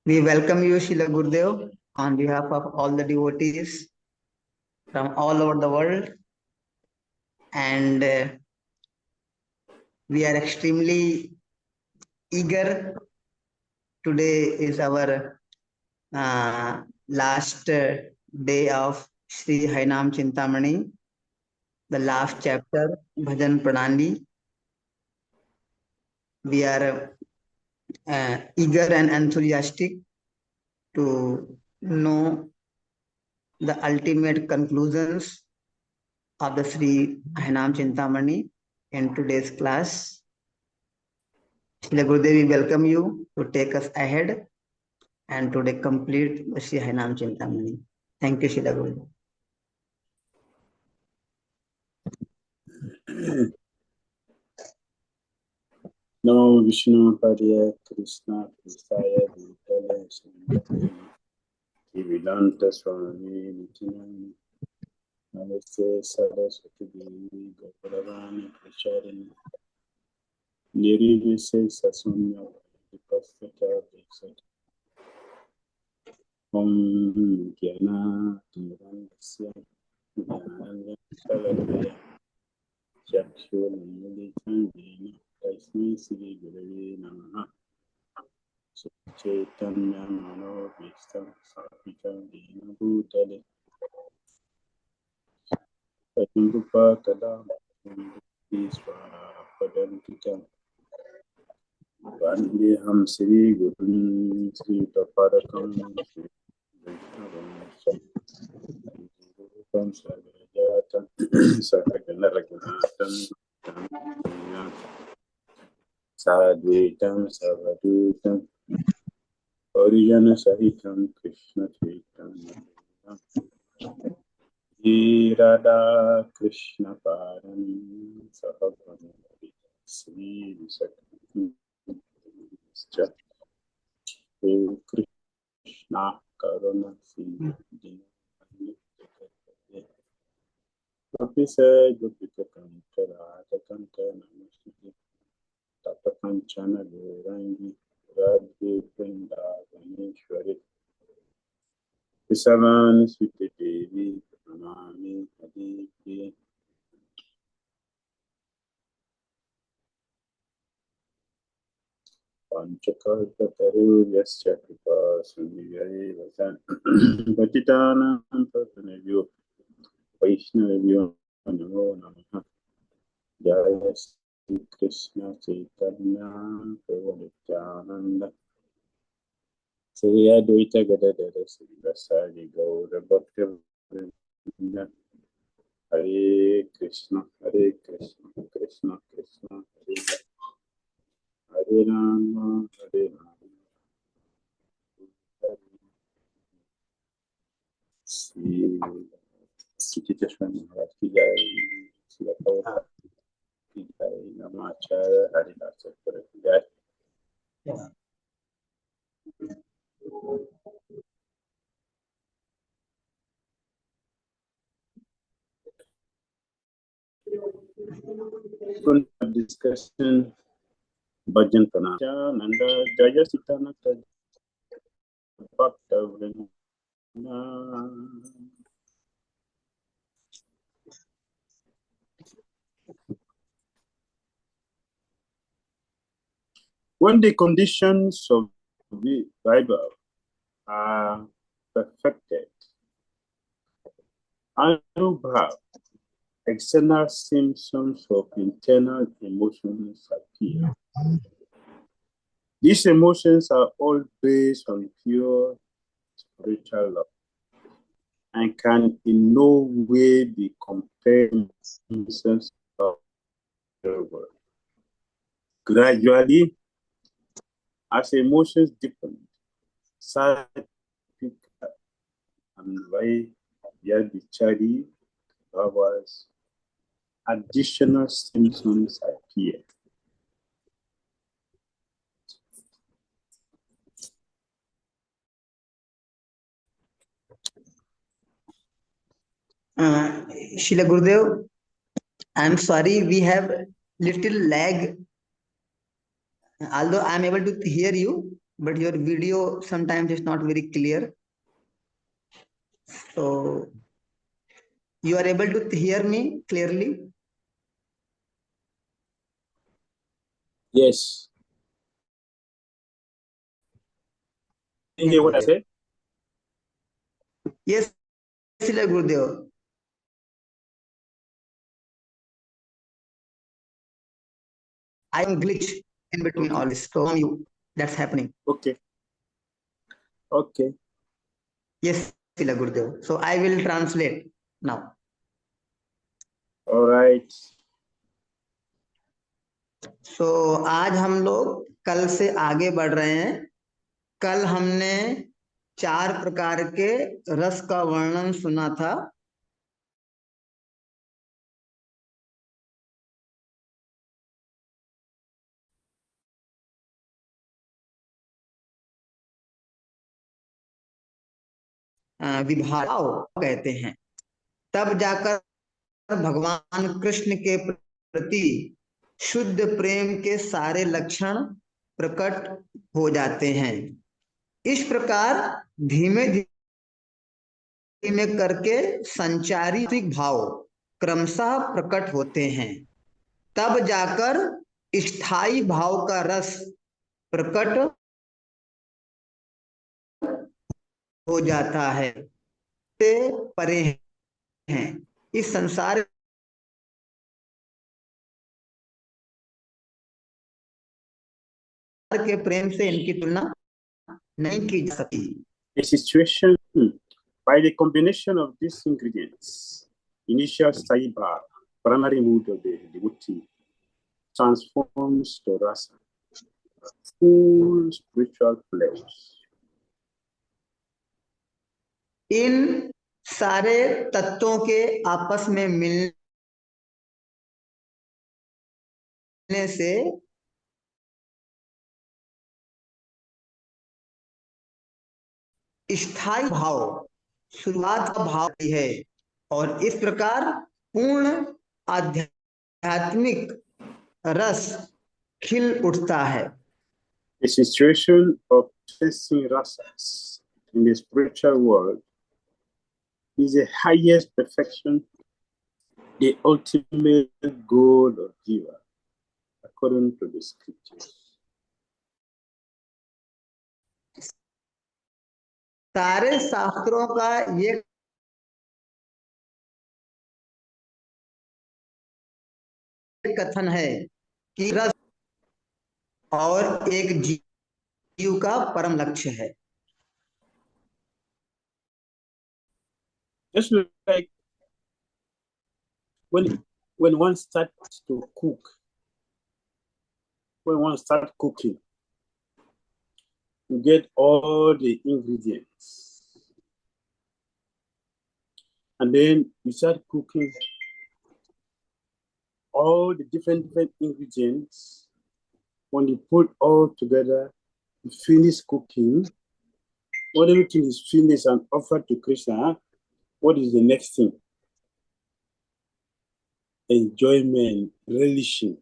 We welcome you, Srila Gurudev, on behalf of all the devotees from all over the world. And we are extremely eager. Today is our last day of Sri Hainam Chintamani, the last chapter, Bhajan Pranali. We are eager and enthusiastic to know the ultimate conclusions of the Sri Hainam Chintamani in today's class. Srila Gurudev, we welcome you to take us ahead and today complete the Sri Hainam Chintamani. Thank you, Srila Gurudev. Namo Vishnu Padaya Krishna Kristaya Bhutale Srimate Siddhanta Swami Nitinani Namaste Saraswati Devi Gopavani Pracharini Nirvise Sasunya Vipastaka Vipsat Om Gyana Tirandasya Jnana Saladaya Chakshur Mulitan Tasmi Sri Gurave Namaha Chaitanya Mano Vista Sapita Dina Bhutale Patimbupa Kada Iswa Padantika Vandeham Sri Gurun Sri Taparakam Sri Vaishnavam Sagarajata Sakagana Raghunatam Sadvaitam Savadutam Harijana Sahitam Krishna Chaitanya Radha Krishna Parani Sahabhama Sri Visakti Krishna Karuna Sri Gopisa Gopika Kanta Radha Kanta Namaste Tata Kanchana Gaurangi Radhe Vrindavaneshwari Visavani Switi Devi Pranami Hadipi Panchakarta Taru Yasya Kripa Sundiyai Vasan Patitanam Patanavyo Vaishnavyo Namo Namaha Jaya Sri Krishna Chaitanya Prabhu Nityananda Sri Advaita Gadadara Sri Vasari Gaura Bhakti Vrinda Hare Krishna Krishna Krishna Hare Rama Hare Rama Sri Chiteshwar Maharaj ki jai, Sri Prabhupada ki jai, Namacharya Haridasa Thakur ki jai. Discussion Bhajan Pranam Nanda Jaya Sitanata Bhakta Vrinda. When the conditions of the Bible are perfected, Anubhav, external symptoms of internal emotions appear. These emotions are all based on pure spiritual love and can in no way be compared to emotions of the world. Gradually, as emotions deepen, Satvika and Vairagya Bhavas, additional symptoms appear. Srila Gurudev, I'm sorry, we have little lag. Although I'm able to hear you, but your video sometimes is not very clear. So you are able to hear me clearly? Yes. Can you hear what I said? Yes, Srila Gurudev. I am glitch in between all this. So you, that's happening. Okay. Okay. Yes, Srila Gurudev. So I will translate now. All right. So आज हम लोग कल से आगे बढ़ रहे हैं। कल हमने 4 प्रकार के रस का वर्णन सुना था। विभाग कहते हैं। तब जाकर भगवान कृष्ण के प्रति शुद्ध प्रेम के सारे लक्षण प्रकट हो जाते हैं। इस प्रकार धीमे धीमे करके संचारी भाव क्रमशः प्रकट होते हैं। तब जाकर स्थायी भाव का रस प्रकट हो जाता है। से परे हैं। इस संसार के प्रेम से इनकी तुलना नहीं की जा सकती। A situation by the combination of these ingredients, initial saiba, primary mood of the devotee, transforms to rasa, full spiritual flesh. इन सारे तत्वों के आपस में मिलने से स्थायी भाव शुरुआत का भाव है और इस प्रकार पूर्ण आध्यात्मिक रस खिल उठता है। The situation of tasting rasas in the spiritual world is the highest perfection, the ultimate goal of jiva, according to the scriptures. सारे शास्त्रों का ये कथन है कि रस और एक जीव का परम लक्ष्य है। Just like when one starts to cook, when one starts cooking, you get all the ingredients. And then you start cooking all the different ingredients. When you put all together, you finish cooking. When everything is finished and offered to Krishna, what is the next thing? Enjoyment, relishing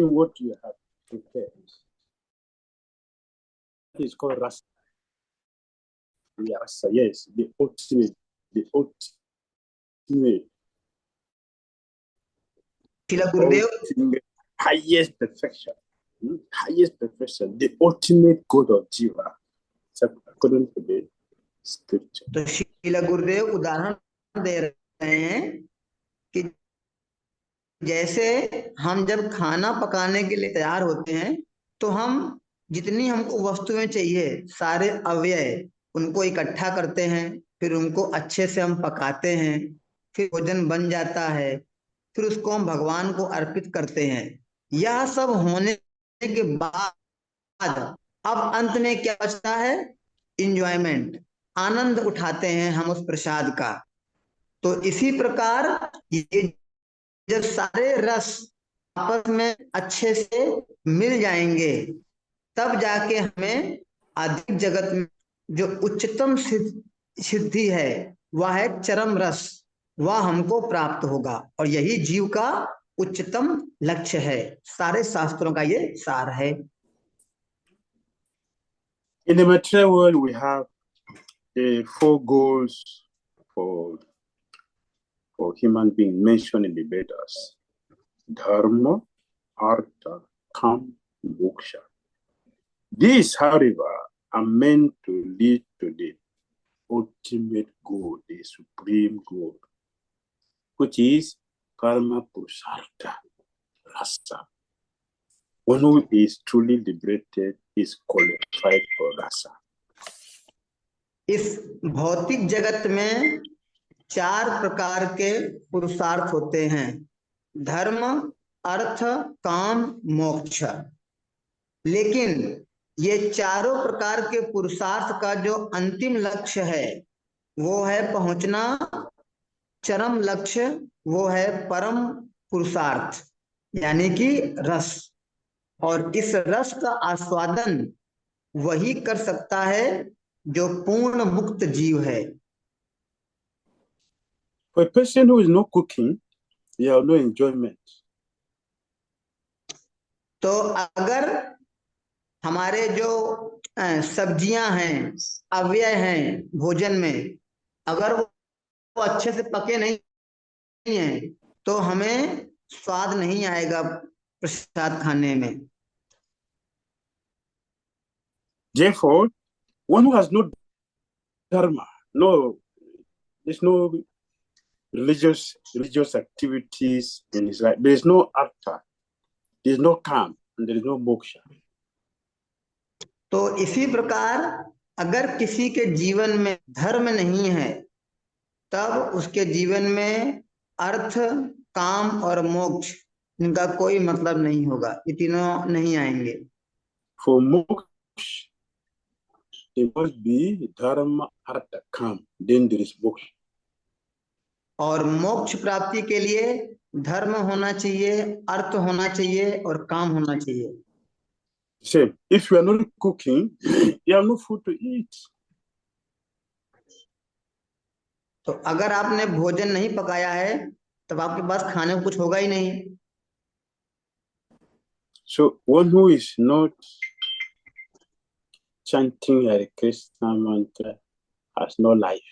what you have prepared. That is called rasa. Rasa, yes, the ultimate. Highest perfection, the ultimate good of jiva, according to the scripture. तो श्रील गुरुदेव उदाहरण दे रहे हैं कि जैसे हम जब खाना पकाने के लिए तैयार होते हैं तो हम जितनी हमको वस्तुएं चाहिए सारे अवयव उनको इकट्ठा करते हैं, फिर उनको अच्छे से हम पकाते हैं, फिर भोजन बन जाता है, फिर उसको हम भगवान को अर्पित करते हैं। यह सब होने के बाद अब अंत में क्या बचता है? इंजॉयमेंट, आनंद उठाते हैं हम उस प्रसाद का। तो इसी प्रकार ये जब सारे रस आपस में अच्छे से मिल जाएंगे तब जाके हमें आध्यात्मिक जगत में जो उच्चतम सिद्धि है वह है चरम रस, वह हमको प्राप्त होगा और यही जीव का उच्चतम लक्ष्य है। सारे शास्त्रों का ये सार है। In the material world, we have the four goals for human being mentioned in the Vedas: Dharma, Artha, Kam, Moksha. These, however, are meant to lead to the ultimate goal, the supreme goal, which is Karma Purushartha, Rasa. One who is truly liberated is qualified for Rasa. इस भौतिक जगत में 4 प्रकार के पुरुषार्थ होते हैं: धर्म, अर्थ, काम, मोक्ष। लेकिन ये चारों प्रकार के पुरुषार्थ का जो अंतिम लक्ष्य है वो है पहुंचना चरम लक्ष्य, वो है परम पुरुषार्थ, यानी कि रस। और इस रस का आस्वादन वही कर सकता है जो पूर्ण मुक्त जीव है। For a person who is not cooking, he has no enjoyment. तो अगर हमारे जो सब्जियां हैं, अव्यय हैं भोजन में, अगर वो अच्छे से पके नहीं हैं तो हमें स्वाद नहीं आएगा प्रसाद खाने में। Therefore, one who has no dharma, there's no religious activities in his life. There is no artha, there is no kam, and there is no moksha. तो इसी प्रकार अगर किसी के जीवन में धर्म नहीं है तब उसके जीवन में अर्थ, काम और मोक्ष इनका कोई मतलब नहीं होगा, ये तीनों नहीं आएंगे। For moksha, there must be dharma, artha, kam, then there is moksha. और मोक्ष प्राप्ति के लिए धर्म होना चाहिए, अर्थ होना चाहिए और काम होना चाहिए। Same. If you are not cooking, you have no food to eat. तो अगर आपने भोजन नहीं पकाया है तब आपके पास खाने को कुछ होगा ही नहीं। So one who is not chanting Hare Krishna mantra has no life.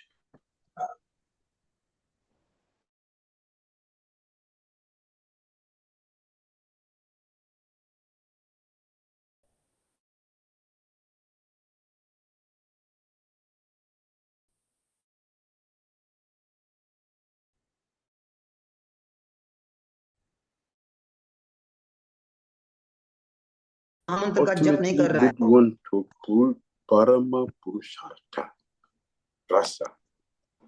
मंत्र का जप नहीं Ultimately, कर रहा है would want to pull Parama Purushartha Rasa.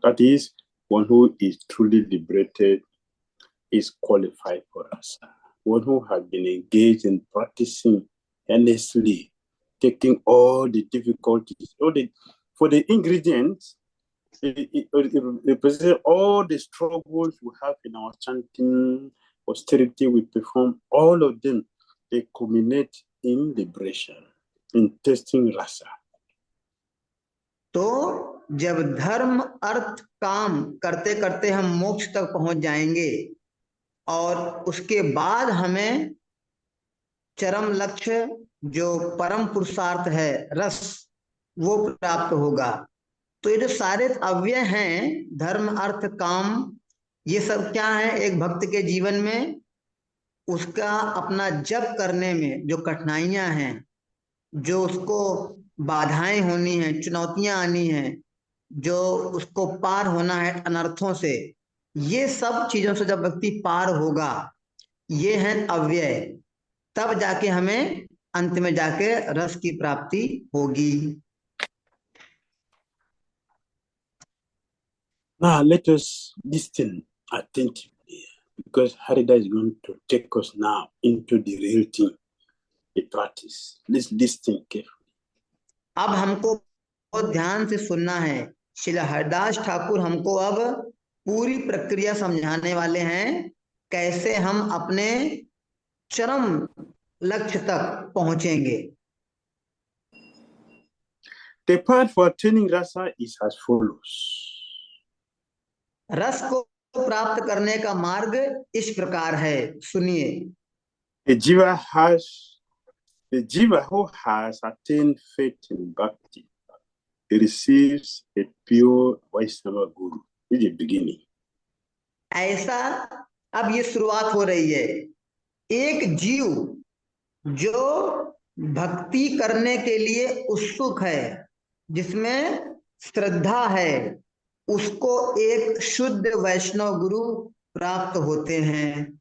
That is, one who is truly liberated is qualified for Rasa. One who has been engaged in practicing earnestly, taking all the difficulties, for the ingredients, it represents all the struggles we have in our chanting, austerity we perform, all of them, they culminate in liberation, in tasting rasa. तो जब धर्म, अर्थ, काम करते करते हम मोक्ष तक पहुंच जाएंगे और उसके बाद हमें चरम लक्ष्य जो परम पुरुषार्थ है रस, वो प्राप्त होगा। तो ये जो सारे अव्यय हैं, धर्म, अर्थ, काम, ये सब क्या है? एक भक्त के जीवन में उसका अपना जप करने में जो कठिनाइयां हैं, जो उसको बाधाएं होनी हैं, चुनौतियां आनी हैं, जो उसको पार होना है अनर्थों से, ये सब चीजों से जब व्यक्ति पार होगा, ये है अव्यय, तब जाके हमें अंत में जाके रस की प्राप्ति होगी। Now let us listen attentively, because Harida is going to take us now into the real thing, the practice. Let's listen carefully. अब हमको बहुत ध्यान से सुनना है। श्री हरिदास ठाकुर हमको अब पूरी प्रक्रिया समझाने वाले हैं, कैसे हम अपने चरम लक्ष्य तक पहुंचेंगे। The path for attaining rasa is as follows. रस को प्राप्त करने का मार्ग इस प्रकार है, सुनिए। The jiva who has attained faith in bhakti, he receives a pure Vaishnava guru. This is the beginning. ऐसा अब ये शुरुआत हो रही है। एक जीव जो भक्ति करने के लिए उत्सुक है, जिसमें श्रद्धा है, उसको एक शुद्ध वैष्णव गुरु प्राप्त होते हैं।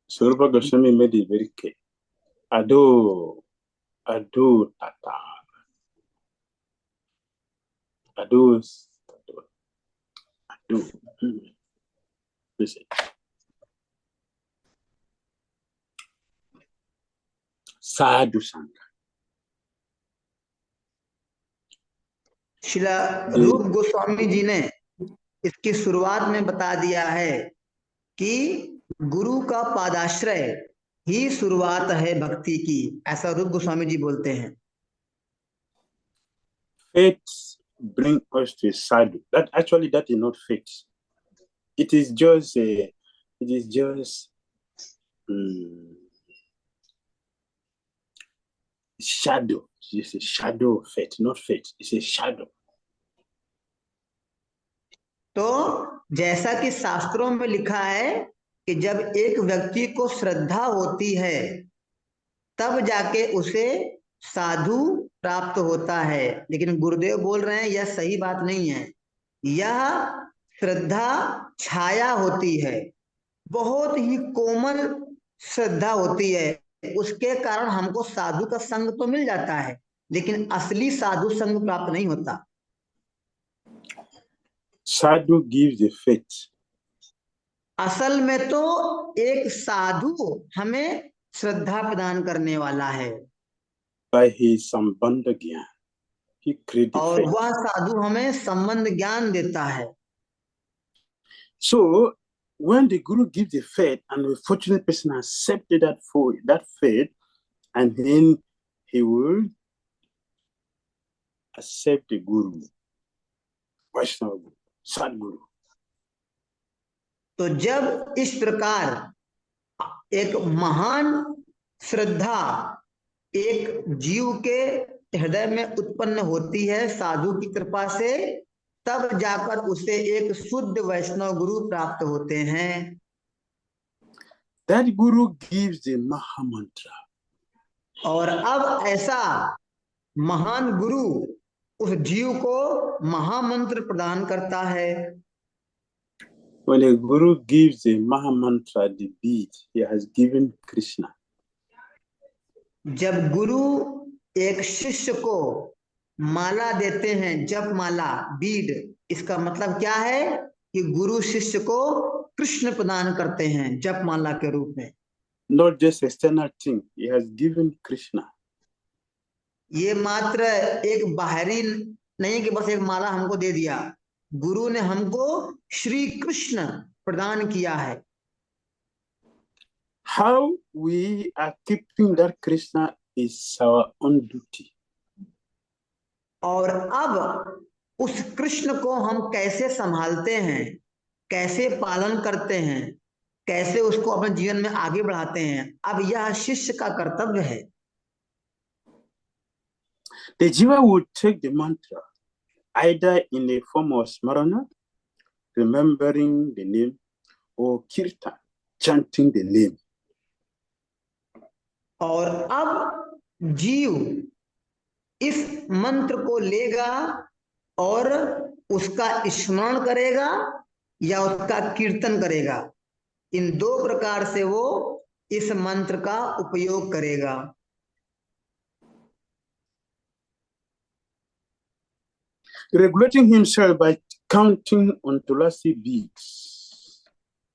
Swarupa Goswami made it very clear. Ado tata. Ado. Listen. Sadhu Sangha. Srila रूप गोस्वामी जी ने इसकी शुरुआत में बता दिया है कि गुरु का पादाश्रय ही शुरुआत है भक्ति की, ऐसा रूप गोस्वामी जी बोलते हैं। Faith bring us to sadhu. That is not faith. It is just shadow. It's a shadow of faith, not faith. It's a shadow. तो जैसा कि शास्त्रों में लिखा है कि जब एक व्यक्ति को श्रद्धा होती है तब जाके उसे साधु प्राप्त होता है, लेकिन गुरुदेव बोल रहे हैं यह सही बात नहीं है। यह श्रद्धा छाया होती है, बहुत ही कोमल श्रद्धा होती है, उसके कारण हमको साधु का संग तो मिल जाता है, लेकिन असली साधु संग प्राप्त नहीं होता। Sadhu gives the faith. असल में तो एक साधु हमें श्रद्धा प्रदान करने वाला है। By his sambandha gyan, he creates the और faith. वह साधु हमें संबंध ज्ञान देता है। So when the guru gives the faith and the fortunate person accepted that faith, and then he will accept the guru, Vaishnava guru, Sadguru. तो जब इस प्रकार एक महान श्रद्धा एक जीव के हृदय में उत्पन्न होती है साधु की कृपा से, तब जाकर उसे एक शुद्ध वैष्णव गुरु प्राप्त होते हैं। That guru gives the Maha Mantra. और अब ऐसा महान गुरु उस जीव को महामंत्र प्रदान करता है। When a guru gives the Maha Mantra, the bead, he has given Krishna. जब गुरु एक शिष्य को माला देते हैं, जप माला, बीड, इसका मतलब क्या है कि गुरु शिष्य को कृष्ण प्रदान करते हैं जप माला के रूप में। Not just external thing, he has given Krishna. ये मात्र एक बाहरी नहीं कि बस एक माला हमको दे दिया, गुरु ने हमको श्री कृष्ण प्रदान किया है। How we are keeping that Krishna is our own duty. और अब उस कृष्ण को हम कैसे संभालते हैं, कैसे पालन करते हैं, कैसे उसको अपने जीवन में आगे बढ़ाते हैं, अब यह शिष्य का कर्तव्य है। The jiva would take the mantra either in the form of smarana, remembering the name, or kirtan, chanting the name. और अब जीव इस मंत्र को लेगा और उसका स्मरण करेगा या उसका कीर्तन करेगा। इन दो प्रकार से वो इस मंत्र का उपयोग करेगा। Regulating himself by counting on tulasi beads.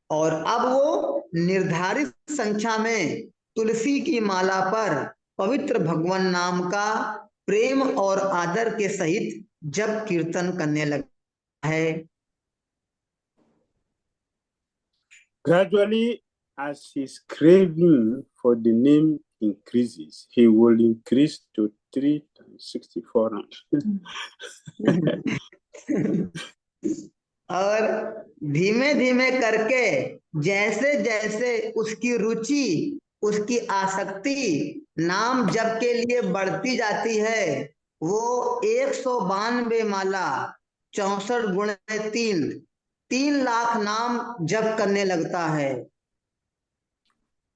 और अब वो निर्धारित संख्या में तुलसी की माला पर पवित्र भगवान नाम का प्रेम और आदर के सहित जप कीर्तन करने लगा है। Gradually, as his craving for the name increases, he will increase to 3 times 64. और धीमे धीमे करके जैसे जैसे उसकी रुचि, उसकी आसक्ति नाम जप के लिए बढ़ती जाती है, वो 192 माला 64 गुणे 3, 3 लाख नाम जप करने लगता है।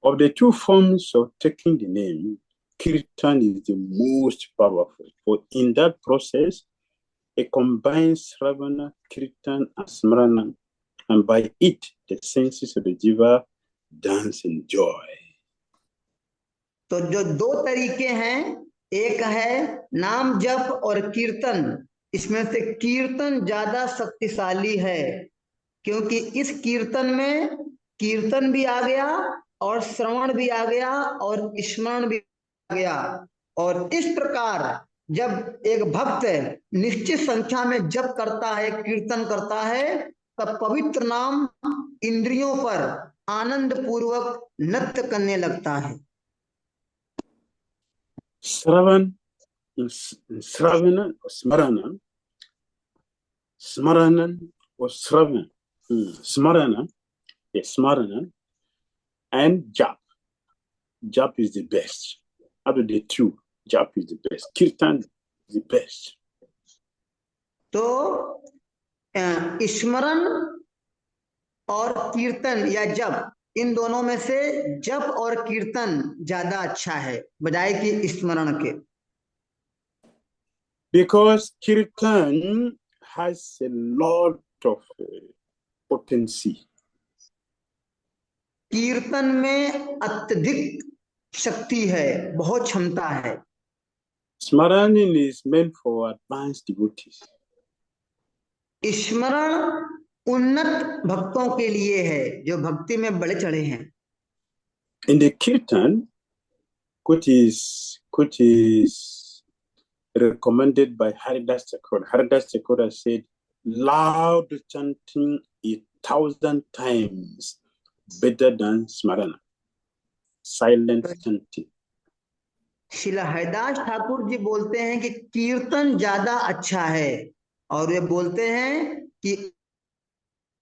Of the two forms of taking the name, Kirtan is the most powerful, for in that process, it combines Sravana, Kirtan, and Smarana, and by it, the senses of the jiva dance in joy. तो जो 2 तरीके हैं, एक है नाम जप और कीर्तन, इसमें से कीर्तन ज्यादा शक्तिशाली है, क्योंकि इस कीर्तन में कीर्तन भी आ गया और श्रवण भी आ गया और स्मरण भी आ गया। और इस प्रकार जब एक भक्त निश्चित संख्या में जप करता है, कीर्तन करता है, तब पवित्र नाम इंद्रियों पर आनंद पूर्वक नृत्य करने लगता है। Sravana, Smarana, Smarana or Sravana, Smarana, yes, Smarana, and Jap. Jap is the best. Out of the two, Jap is the best. Kirtan is the best. तो स्मरण और कीर्तन या जप, इन दोनों में से जप और कीर्तन ज्यादा अच्छा है बजाय कि स्मरण के। Because Kirtan has a lot of potency. कीर्तन में अत्यधिक शक्ति है, बहुत क्षमता है। Smaranin is meant for advanced devotees. स्मरण उन्नत भक्तों के लिए है, जो भक्ति में बड़े चढ़े हैं। In the Kirtan, which is recommended by Haridas Thakur. Haridas Thakur said, loud chanting 1,000 times better than Smarana. Silent chanting. Srila Haridas Thakur ji बोलते हैं कि कीर्तन ज्यादा अच्छा है, और वे बोलते हैं कि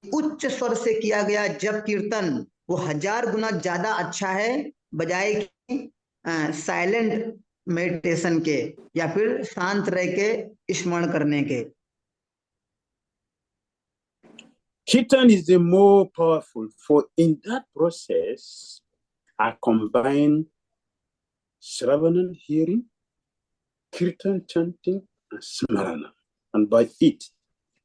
उच्च स्वर से किया गया जप कीर्तन वो 1000 गुना ज्यादा अच्छा है बजाय कि साइलेंट मेडिटेशन के या फिर शांत रह के स्मरण करने के। Kirtan is the more powerful, for in that process I combine Sravana hearing, Kirtan chanting, and Smarana. And by it,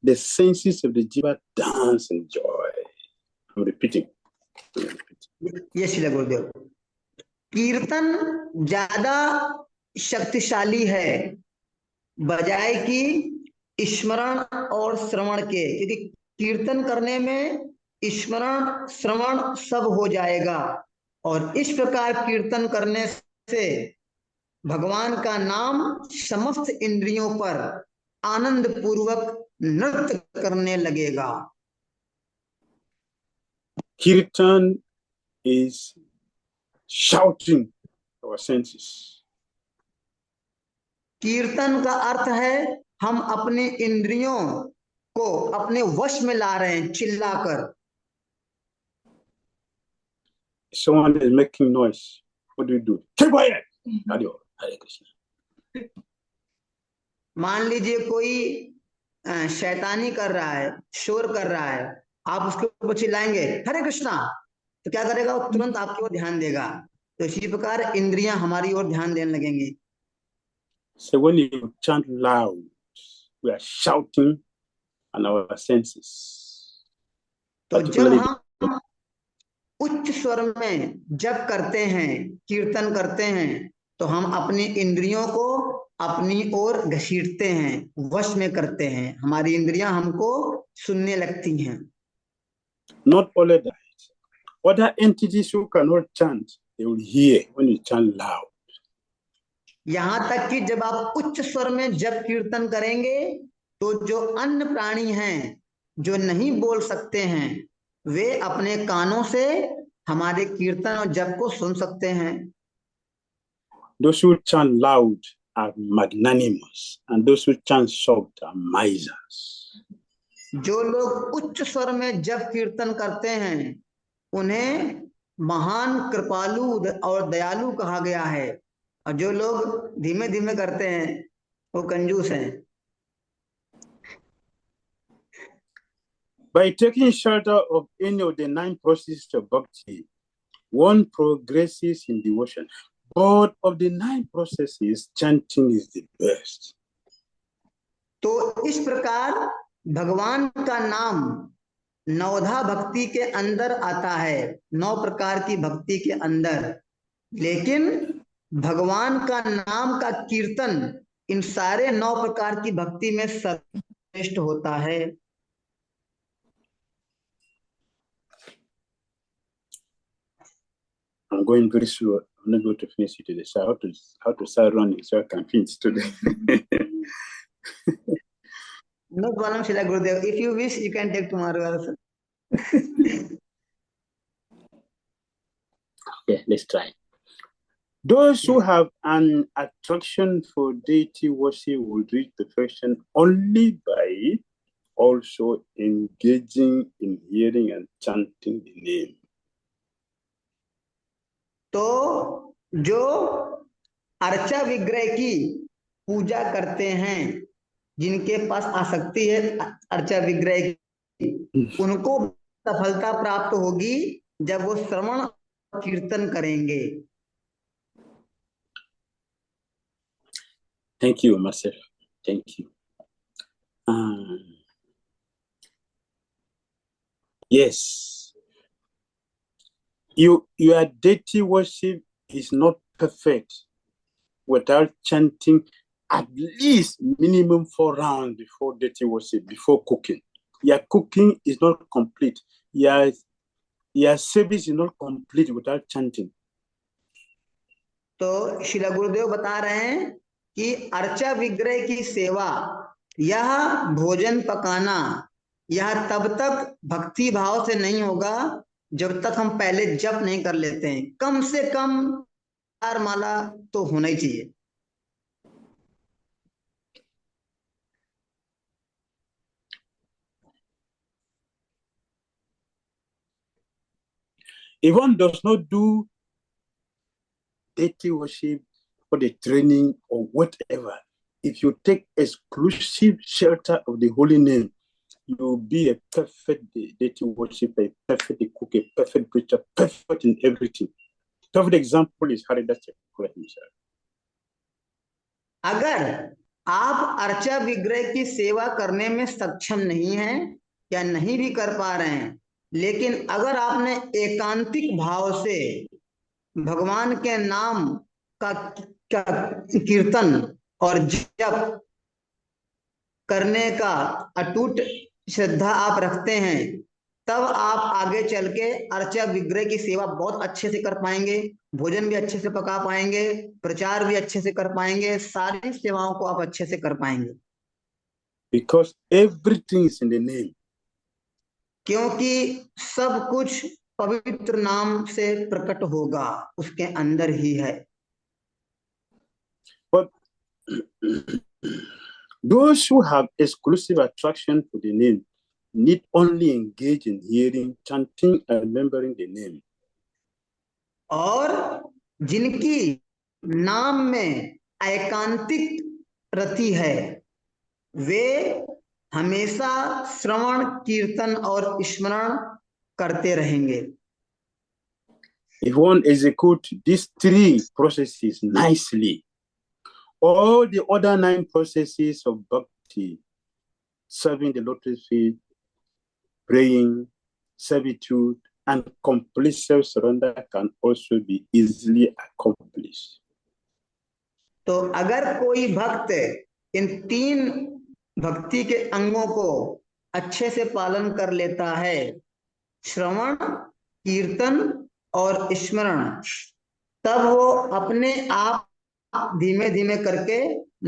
the senses of the jiva dance in joy. I'm repeating. ये श्रील गुरुदेव, कीर्तन ज्यादा शक्तिशाली है बजाय कि स्मरण और श्रवण के, क्योंकि कीर्तन करने में स्मरण श्रवण सब हो जाएगा, और इस प्रकार कीर्तन करने से भगवान का नाम समस्त इंद्रियों पर आनंद पूर्वक नृत्य करने लगेगा। Kirtan is shouting our senses. कीर्तन का अर्थ है हम अपने इंद्रियों को अपने वश में ला रहे हैं, चिल्लाकर। Someone is making noise. What do? Keep quiet. Hare Krishna. मान लीजिए कोई शैतानी कर रहा है, शोर कर रहा है, आप उसके ऊपर चिल्लाएंगे हरे कृष्णा, तो क्या करेगा? वो तुरंत आपकी ओर ध्यान देगा। तो इसी प्रकार इंद्रियां हमारी ओर ध्यान देने लगेंगी। So when you chant loud, we are shouting on our senses. तो जब हम उच्च स्वर में जप करते हैं, कीर्तन करते हैं, तो हम अपनी इंद्रियों को अपनी ओर घसीटते हैं, वश में करते हैं, हमारी इंद्रियां हमको सुनने लगती हैं। Not only that, other entities who cannot chant, they will hear when you chant loud. यहां तक कि जब आप उच्च स्वर में जप कीर्तन करेंगे, तो जो अन्य प्राणी हैं, जो नहीं बोल सकते हैं, वे अपने कानों से हमारे कीर्तन और जप को सुन सकते हैं। Those who chant loud are magnanimous, and those who chant soft are misers. जो लोग उच्च स्वर में जब कीर्तन करते हैं उन्हें महान कृपालु और दयालु कहा गया है, और जो लोग धीमे धीमे करते हैं वो कंजूस हैं। By taking shelter of any of the 9 processes of bhakti, one progresses in devotion. But of the 9 processes, chanting is the best. तो इस प्रकार भगवान का नाम नवधा भक्ति के अंदर आता है, 9 प्रकार की भक्ति के अंदर, लेकिन भगवान का नाम का कीर्तन इन सारे 9 प्रकार की भक्ति में सर्वश्रेष्ठ होता है। I'm going very slow. I'm not going to finish it today. So how to start running so I can finish today. No problem, Srila Gurudev. If you wish, you can take tomorrow also. Okay, let's try. Those who have an attraction for deity worship will reach perfection only by also engaging in hearing and chanting the name. तो जो अर्चा विग्रह की पूजा करते हैं, जिनके पास आसक्ति है अर्चा विग्रह की, उनको सफलता प्राप्त होगी जब वो श्रवण कीर्तन करेंगे। Thank you, Marcel. Thank you. Yes. Your deity worship is not perfect without chanting at least minimum 4 rounds before deity worship, before cooking. Your cooking is not complete. Your service is not complete without chanting. तो श्रील गुरुदेव बता रहे हैं कि अर्चा विग्रह की सेवा, यह भोजन पकाना, यह तब तक भक्ति भाव से नहीं होगा जब तक हम पहले जप नहीं कर लेते हैं। कम से कम 4 माला तो होना ही चाहिए। If one does not do deity worship for the training or whatever, if you take exclusive shelter of the holy name, you will be a perfect deity worshiper, a perfect cook, a perfect preacher, perfect in everything. Perfect example is Haridas Thakur himself. अगर आप अर्चा विग्रह की सेवा करने में सक्षम नहीं हैं या नहीं भी कर पा रहे हैं, लेकिन अगर आपने एकांतिक भाव से भगवान के नाम का कीर्तन और जप करने का अटूट श्रद्धा आप रखते हैं, तब आप आगे चल के अर्चा विग्रह की सेवा बहुत अच्छे से कर पाएंगे, भोजन भी अच्छे से पका पाएंगे, प्रचार भी अच्छे से कर पाएंगे, सारी सेवाओं को आप अच्छे से कर पाएंगे। Because everything is in the name. क्योंकि सब कुछ पवित्र नाम से प्रकट होगा, उसके अंदर ही है। But those who have exclusive attraction to the name need only engage in hearing, chanting, and remembering the name. और जिनकी नाम में एकांतिक रति है, वे हमेशा श्रवण कीर्तन और स्मरण करते रहेंगे। If one executes these 3 processes nicely, all the other 9 processes of bhakti, serving the lotus feet, praying, servitude, and complete self-surrender can also be easily accomplished. तो अगर कोई भक्त इन 3 भक्ति के अंगों को अच्छे से पालन कर लेता है, श्रवण, कीर्तन और स्मरण, तब वो अपने आप धीमे धीमे करके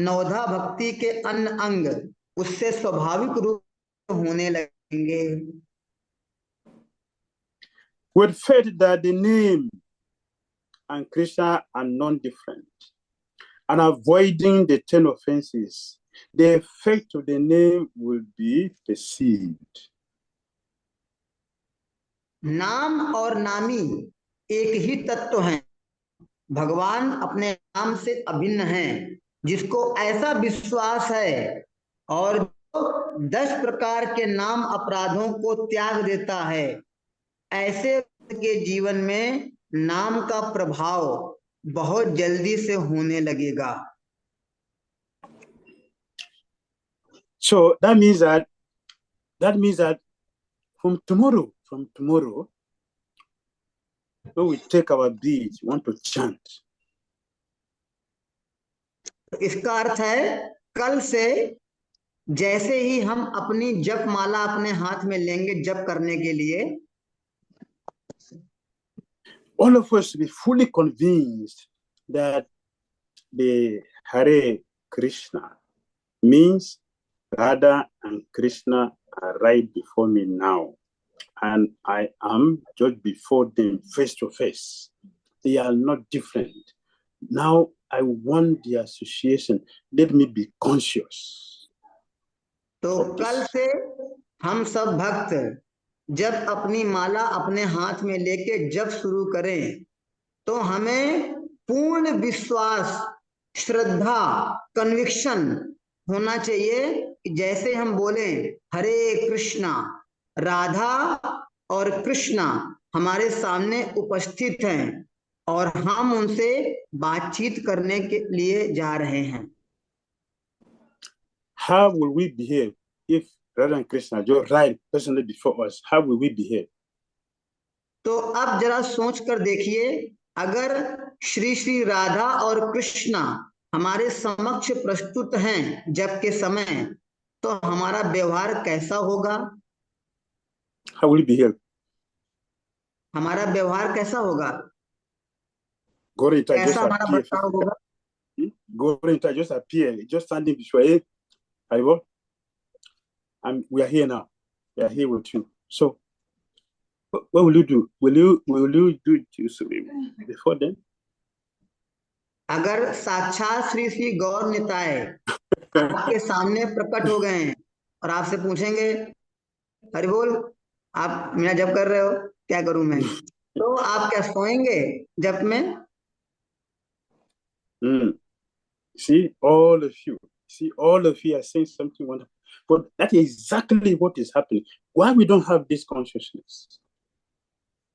नवधा भक्ति के अन्य अंग उससे स्वाभाविक रूप होने लगेंगे। With faith that the name and Krishna are non-different, and avoiding the 10 offenses, the effect of the name will be perceived. नाम और नामी एक ही तत्व हैं। भगवान अपने नाम से अभिन्न हैं। जिसको ऐसा विश्वास है और जो 10 प्रकार के नाम अपराधों को त्याग देता है, ऐसे के जीवन में नाम का प्रभाव बहुत जल्दी से होने लगेगा। So that means that from tomorrow, when we take our beads, want to chant. इसका अर्थ है कल से जैसे ही हम अपनी जप माला अपने हाथ में लेंगे जप करने के लिए, all of us be fully convinced that the Hare Krishna means Radha and Krishna are right before me now, and I am just before them face to face. They are not different. Now I want the association. Let me be conscious. तो कल से हम सब भक्त जब अपनी माला अपने हाथ में लेके जब शुरू करें तो हमें पूर्ण विश्वास, श्रद्धा, कन्विक्शन होना चाहिए कि जैसे हम बोले हरे कृष्णा, राधा और कृष्णा हमारे सामने उपस्थित हैं और हम उनसे बातचीत करने के लिए जा रहे हैं। How will we behave if Radha and Krishna just right personally before us? How will we behave? तो अब जरा सोच कर देखिए, अगर श्री श्री राधा और कृष्णा हमारे समक्ष प्रस्तुत हैं जब के समय, तो हमारा व्यवहार कैसा होगा? How will we behave? हमारा व्यवहार कैसा होगा? Gorita कैसा just हमारा appear. बर्ताव होगा? Gorita just appear, just standing before you. Haribo, and we are here now. We are here with you. So, what will you do? Will you do it before then? अगर साक्षात श्री श्री गौर निताय आपके सामने प्रकट हो गए हैं और आपसे पूछेंगे हरि बोल आप मेरा जप कर रहे हो, क्या करूं मैं, तो आप क्या सोएंगे जप में? See, all of you are saying something wonderful. But that is exactly what is happening. Why we don't have this consciousness?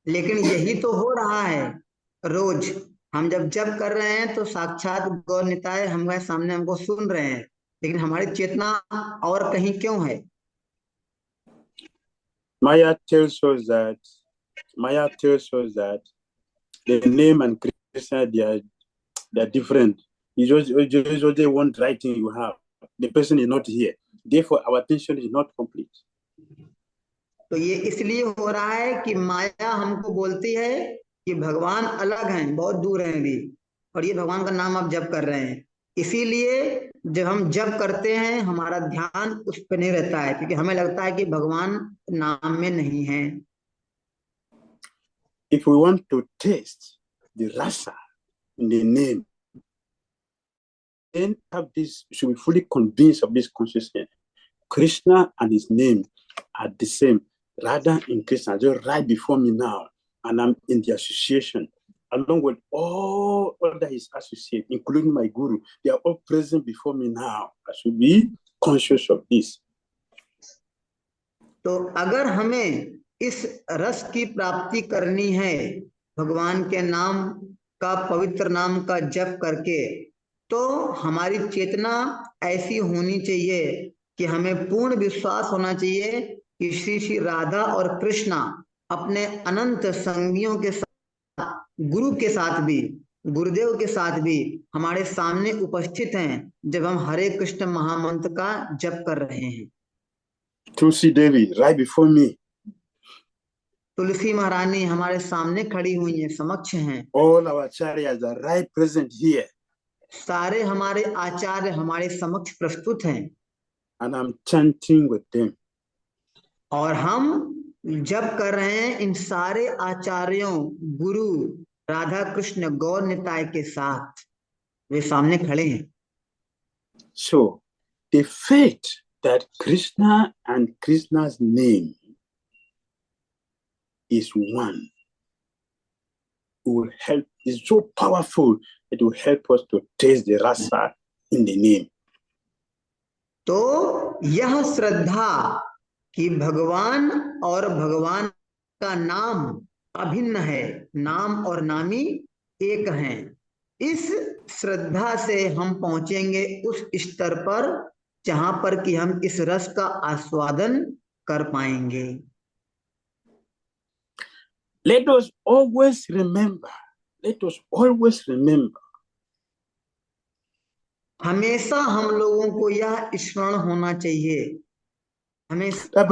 लेकिन यही तो हो रहा है रोज। हम जब जप कर रहे हैं तो साक्षात गौर निताय हमारे सामने हमको सुन रहे हैं, लेकिन हमारी चेतना और कहीं क्यों है? Maya tells us that the name and Krishna they are different. You just one right thing you have. The person is not here. Therefore, our attention is not complete. तो ये इसलिए हो रहा है कि माया हमको बोलती है कि भगवान अलग हैं, बहुत दूर हैं अभी, और ये भगवान का नाम आप जप कर रहे हैं। इसीलिए जब हम जप करते हैं हमारा ध्यान उस पर नहीं रहता है, क्योंकि हमें लगता है कि भगवान नाम में नहीं है। If we want to taste the rasa in the name, then have this, should be fully convinced of this consciousness. Krishna and his name are the same. Radha and Krishna, they're right before me now, and I'm in the association, along with all other his associates, including my guru. They are all present before me now. I should be conscious of this. तो अगर हमें इस रस की प्राप्ति करनी है भगवान के नाम का, पवित्र नाम का जप करके, तो हमारी चेतना ऐसी होनी चाहिए कि हमें पूर्ण विश्वास होना चाहिए कि श्री श्री राधा और कृष्णा अपने अनंत संगियों के साथ, गुरु के साथ भी, गुरुदेव के साथ भी हमारे सामने उपस्थित हैं जब हम हरे कृष्ण महामंत्र का जप कर रहे हैं। Tulsi Devi, right before me. तुलसी महारानी हमारे सामने खड़ी हुई हैं, समक्ष हैं। All our acharyas are right present here. सारे हमारे आचार्य हमारे समक्ष प्रस्तुत हैं। And I'm chanting with them. और हम जप कर रहे हैं इन सारे आचार्यों, गुरु राधा कृष्ण गौर निताय के साथ, वे सामने खड़े हैं। So, the faith that Krishna and Krishna's name is one will help, is so powerful, it will help us to taste the rasa in the name. तो यह श्रद्धा कि भगवान और भगवान का नाम अभिन्न है, नाम और नामी एक हैं, इस श्रद्धा से हम पहुंचेंगे उस स्तर पर जहां पर कि हम इस रस का आस्वादन कर पाएंगे. Let us always remember, हमेशा हम लोगों को यह स्मरण होना चाहिए, that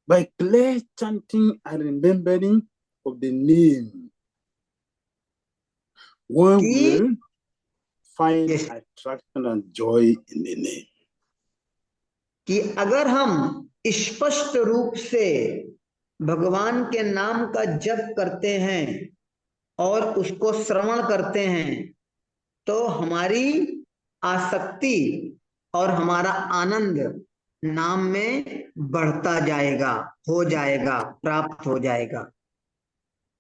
by clear chanting and remembering of the name, one will find attraction and joy in the name. कि अगर हम स्पष्ट रूप से भगवान के नाम का जप करते हैं और उसको श्रवण करते हैं तो हमारी आसक्ति और हमारा आनंद नाम में बढ़ता जाएगा, हो जाएगा, प्राप्त हो जाएगा.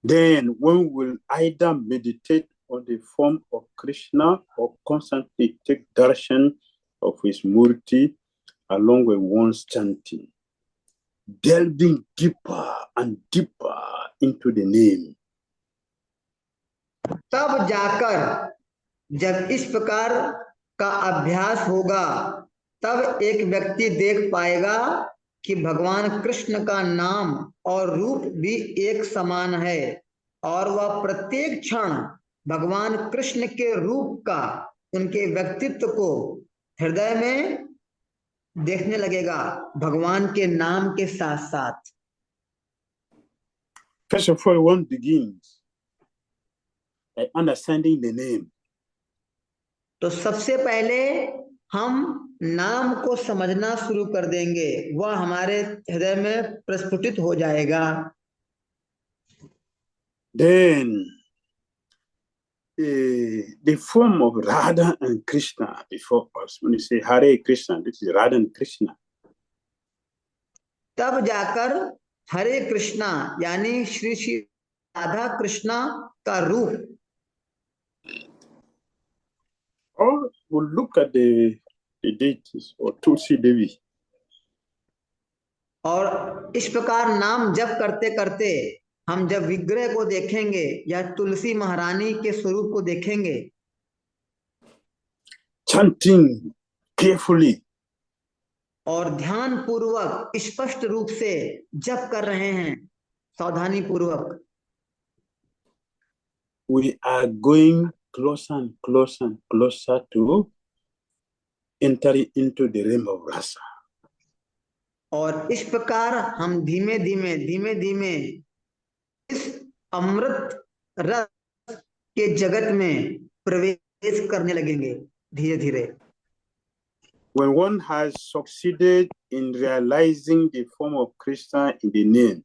Then one will either meditate on the form of Krishna or constantly take darshan of his murti along with one's chanting, delving deeper and deeper into the name. तब जाकर जब इस प्रकार का अभ्यास होगा तब एक व्यक्ति देख पाएगा कि भगवान कृष्ण का नाम और रूप भी एक समान है और वह प्रत्येक क्षण भगवान कृष्ण के रूप का, उनके व्यक्तित्व को हृदय में देखने लगेगा भगवान के नाम के साथ साथ. First of all, one begins by understanding the name. तो सबसे पहले हम नाम को समझना शुरू कर देंगे, वह हमारे हृदय में प्रस्फुटित हो जाएगा. Then the form of Radha and Krishna before us. When you say Hare Krishna, this is Radha and Krishna. तब जाकर हरे कृष्णा यानी श्री श्री राधा कृष्णा का रूप. Or we'll look at the deities or Tulsi Devi. और इस प्रकार नाम जप करते करते हम जब विग्रह को देखेंगे या तुलसी महारानी के स्वरूप को देखेंगे, chanting carefully, और ध्यान पूर्वक स्पष्ट रूप से जप कर रहे हैं, सावधानी पूर्वक, we are going closer and closer and closer to entering into the realm of rasa. और इस प्रकार हम धीमे धीमे इस अमृत रस के जगत में प्रवेश करने लगेंगे धीरे धीरे. When one has succeeded in realizing the form of Krishna in the name,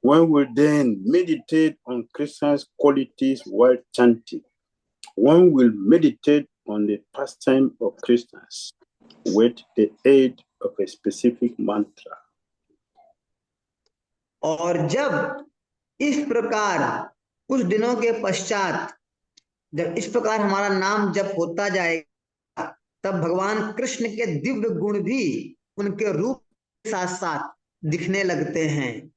one will then meditate on Krishna's qualities while chanting. One will meditate on the pastime of Krishna with the aid of a specific mantra. और जब इस प्रकार कुछ दिनों के पश्चात जब इस प्रकार हमारा नाम जप होता जाएगा तब भगवान कृष्ण के दिव्य गुण भी उनके रूप के साथ साथ दिखने लगते हैं.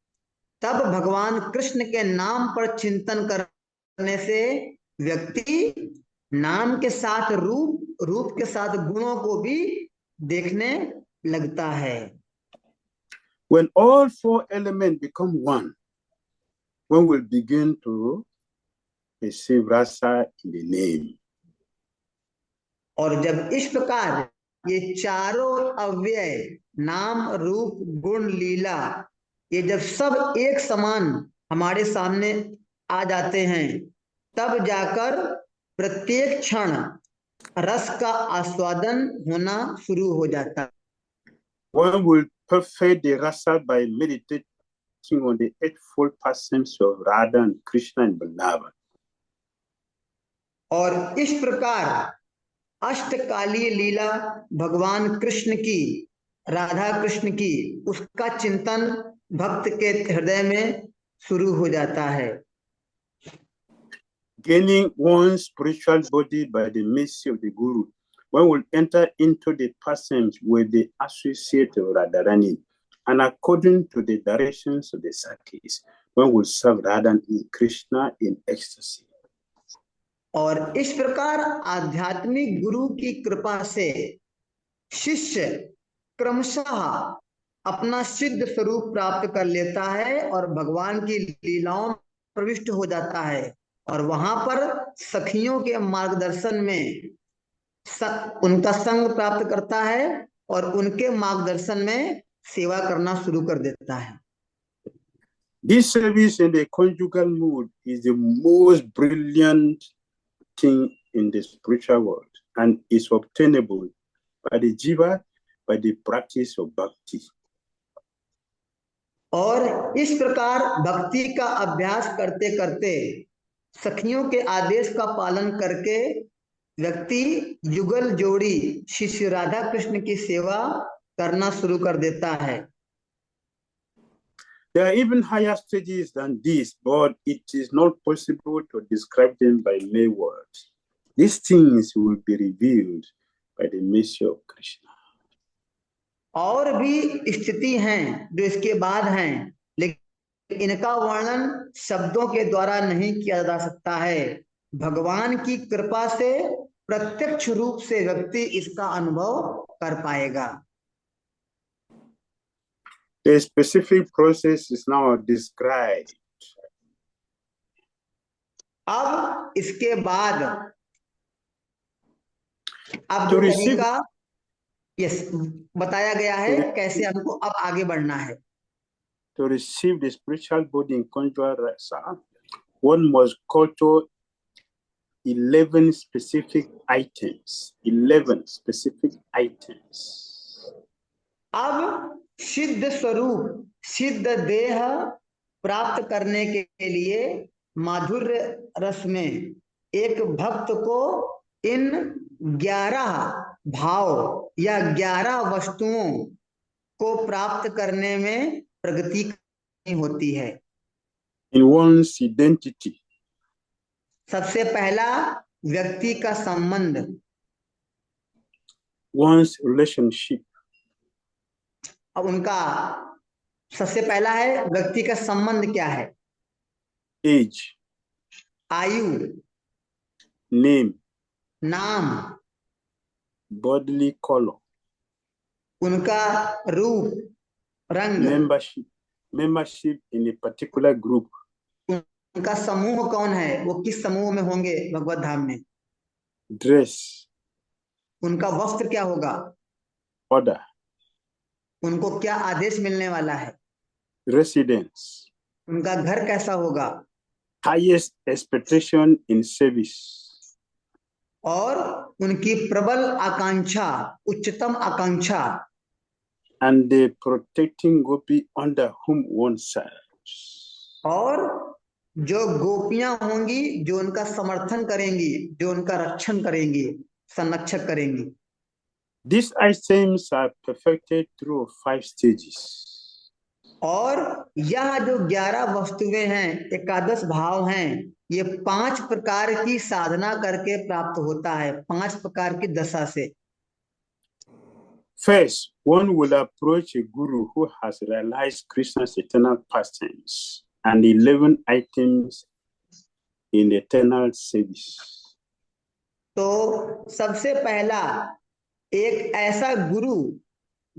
तब भगवान कृष्ण के नाम पर चिंतन करने से व्यक्ति नाम के साथ रूप के साथ गुणों को भी देखने लगता है. When all four elements become one will begin to receive rasa in the name. और जब इस प्रकार ये चारों अव्यय नाम रूप गुण लीला ये जब सब एक समान हमारे सामने आ जाते हैं तब जाकर प्रत्येक क्षण रस का आस्वादन होना शुरू हो जाता है. One will perfect the rasa by meditating on the eightfold pastimes of Radha and Krishna and Vrindavan. और इस प्रकार अष्टकालीय लीला भगवान कृष्ण की, राधा कृष्ण की, उसका चिंतन भक्त के हृदय में शुरू हो जाता है। Gaining one's spiritual body by the mercy of the Guru, one will enter into the pastimes with the associate of Radharani, and according to the directions of the Sakis, one will serve Radha and Krishna in ecstasy. और इस प्रकार आध्यात्मिक गुरु की कृपा से शिष्य क्रमशः अपना सिद्ध स्वरूप प्राप्त कर लेता है और भगवान की लीलाओं में प्रविष्ट हो जाता है, और वहां पर सखियों के मार्गदर्शन में उनका संग प्राप्त करता है और उनके मार्गदर्शन में सेवा करना शुरू कर देता है। This service in the conjugal mood is the most brilliant thing in the spiritual world and is obtainable by the jiva by the practice of bhakti. और इस प्रकार भक्ति का अभ्यास करते करते सखियों के आदेश का पालन करके व्यक्ति युगल जोड़ी शिष्य राधा कृष्ण की सेवा करना शुरू कर देता है। There are even higher stages than this, but it is not possible to describe them by mere words. These things will be revealed by the mercy of Krishna. और भी स्थिति हैं जो इसके बाद हैं, लेकिन इनका वर्णन शब्दों के द्वारा नहीं किया जा सकता है। भगवान की कृपा से प्रत्यक्ष रूप से व्यक्ति इसका अनुभव कर पाएगा। The specific process is now described. अब इसके बाद अब To जो receive- तरीका बताया गया है कैसे हमको अब आगे बढ़ना है। To receive the spiritual body in conjugal rasa, one must culture 11 specific items. 11 specific items. अब सिद्ध स्वरूप, सिद्ध देह प्राप्त करने के लिए माधुर्य रस में एक भक्त को इन 11 भाव या 11 वस्तुओं को प्राप्त करने में प्रगति करनी होती है। In one's identity. सबसे पहला व्यक्ति का संबंध, One's relationship. अब उनका सबसे पहला है व्यक्ति का संबंध क्या है? Age. आयु, Name. नाम, Bodily color. उनका रूप, रंग, membership in a particular group. उनका समूह कौन है, वो किस समूह में होंगे भगवत धाम में। Dress. उनका वस्त्र क्या होगा, Order. उनको क्या आदेश मिलने वाला है, Residence. उनका घर कैसा होगा, Highest expectation in service. और उनकी प्रबल आकांक्षा, उच्चतम आकांक्षा, and the protecting gopi under whom one serves. और जो गोपियां होंगी जो उनका समर्थन करेंगी, जो उनका रक्षण करेंगी, संरक्षक करेंगी। These items are perfected through 5 stages. और यह जो 11 वस्तुएं हैं, एकादश भाव हैं, ये 5 प्रकार की साधना करके प्राप्त होता है, 5 प्रकार की दशा से। First, one will approach a guru who has realized Krishna's eternal pastimes and 11 items in eternal service. तो सबसे पहला एक ऐसा गुरु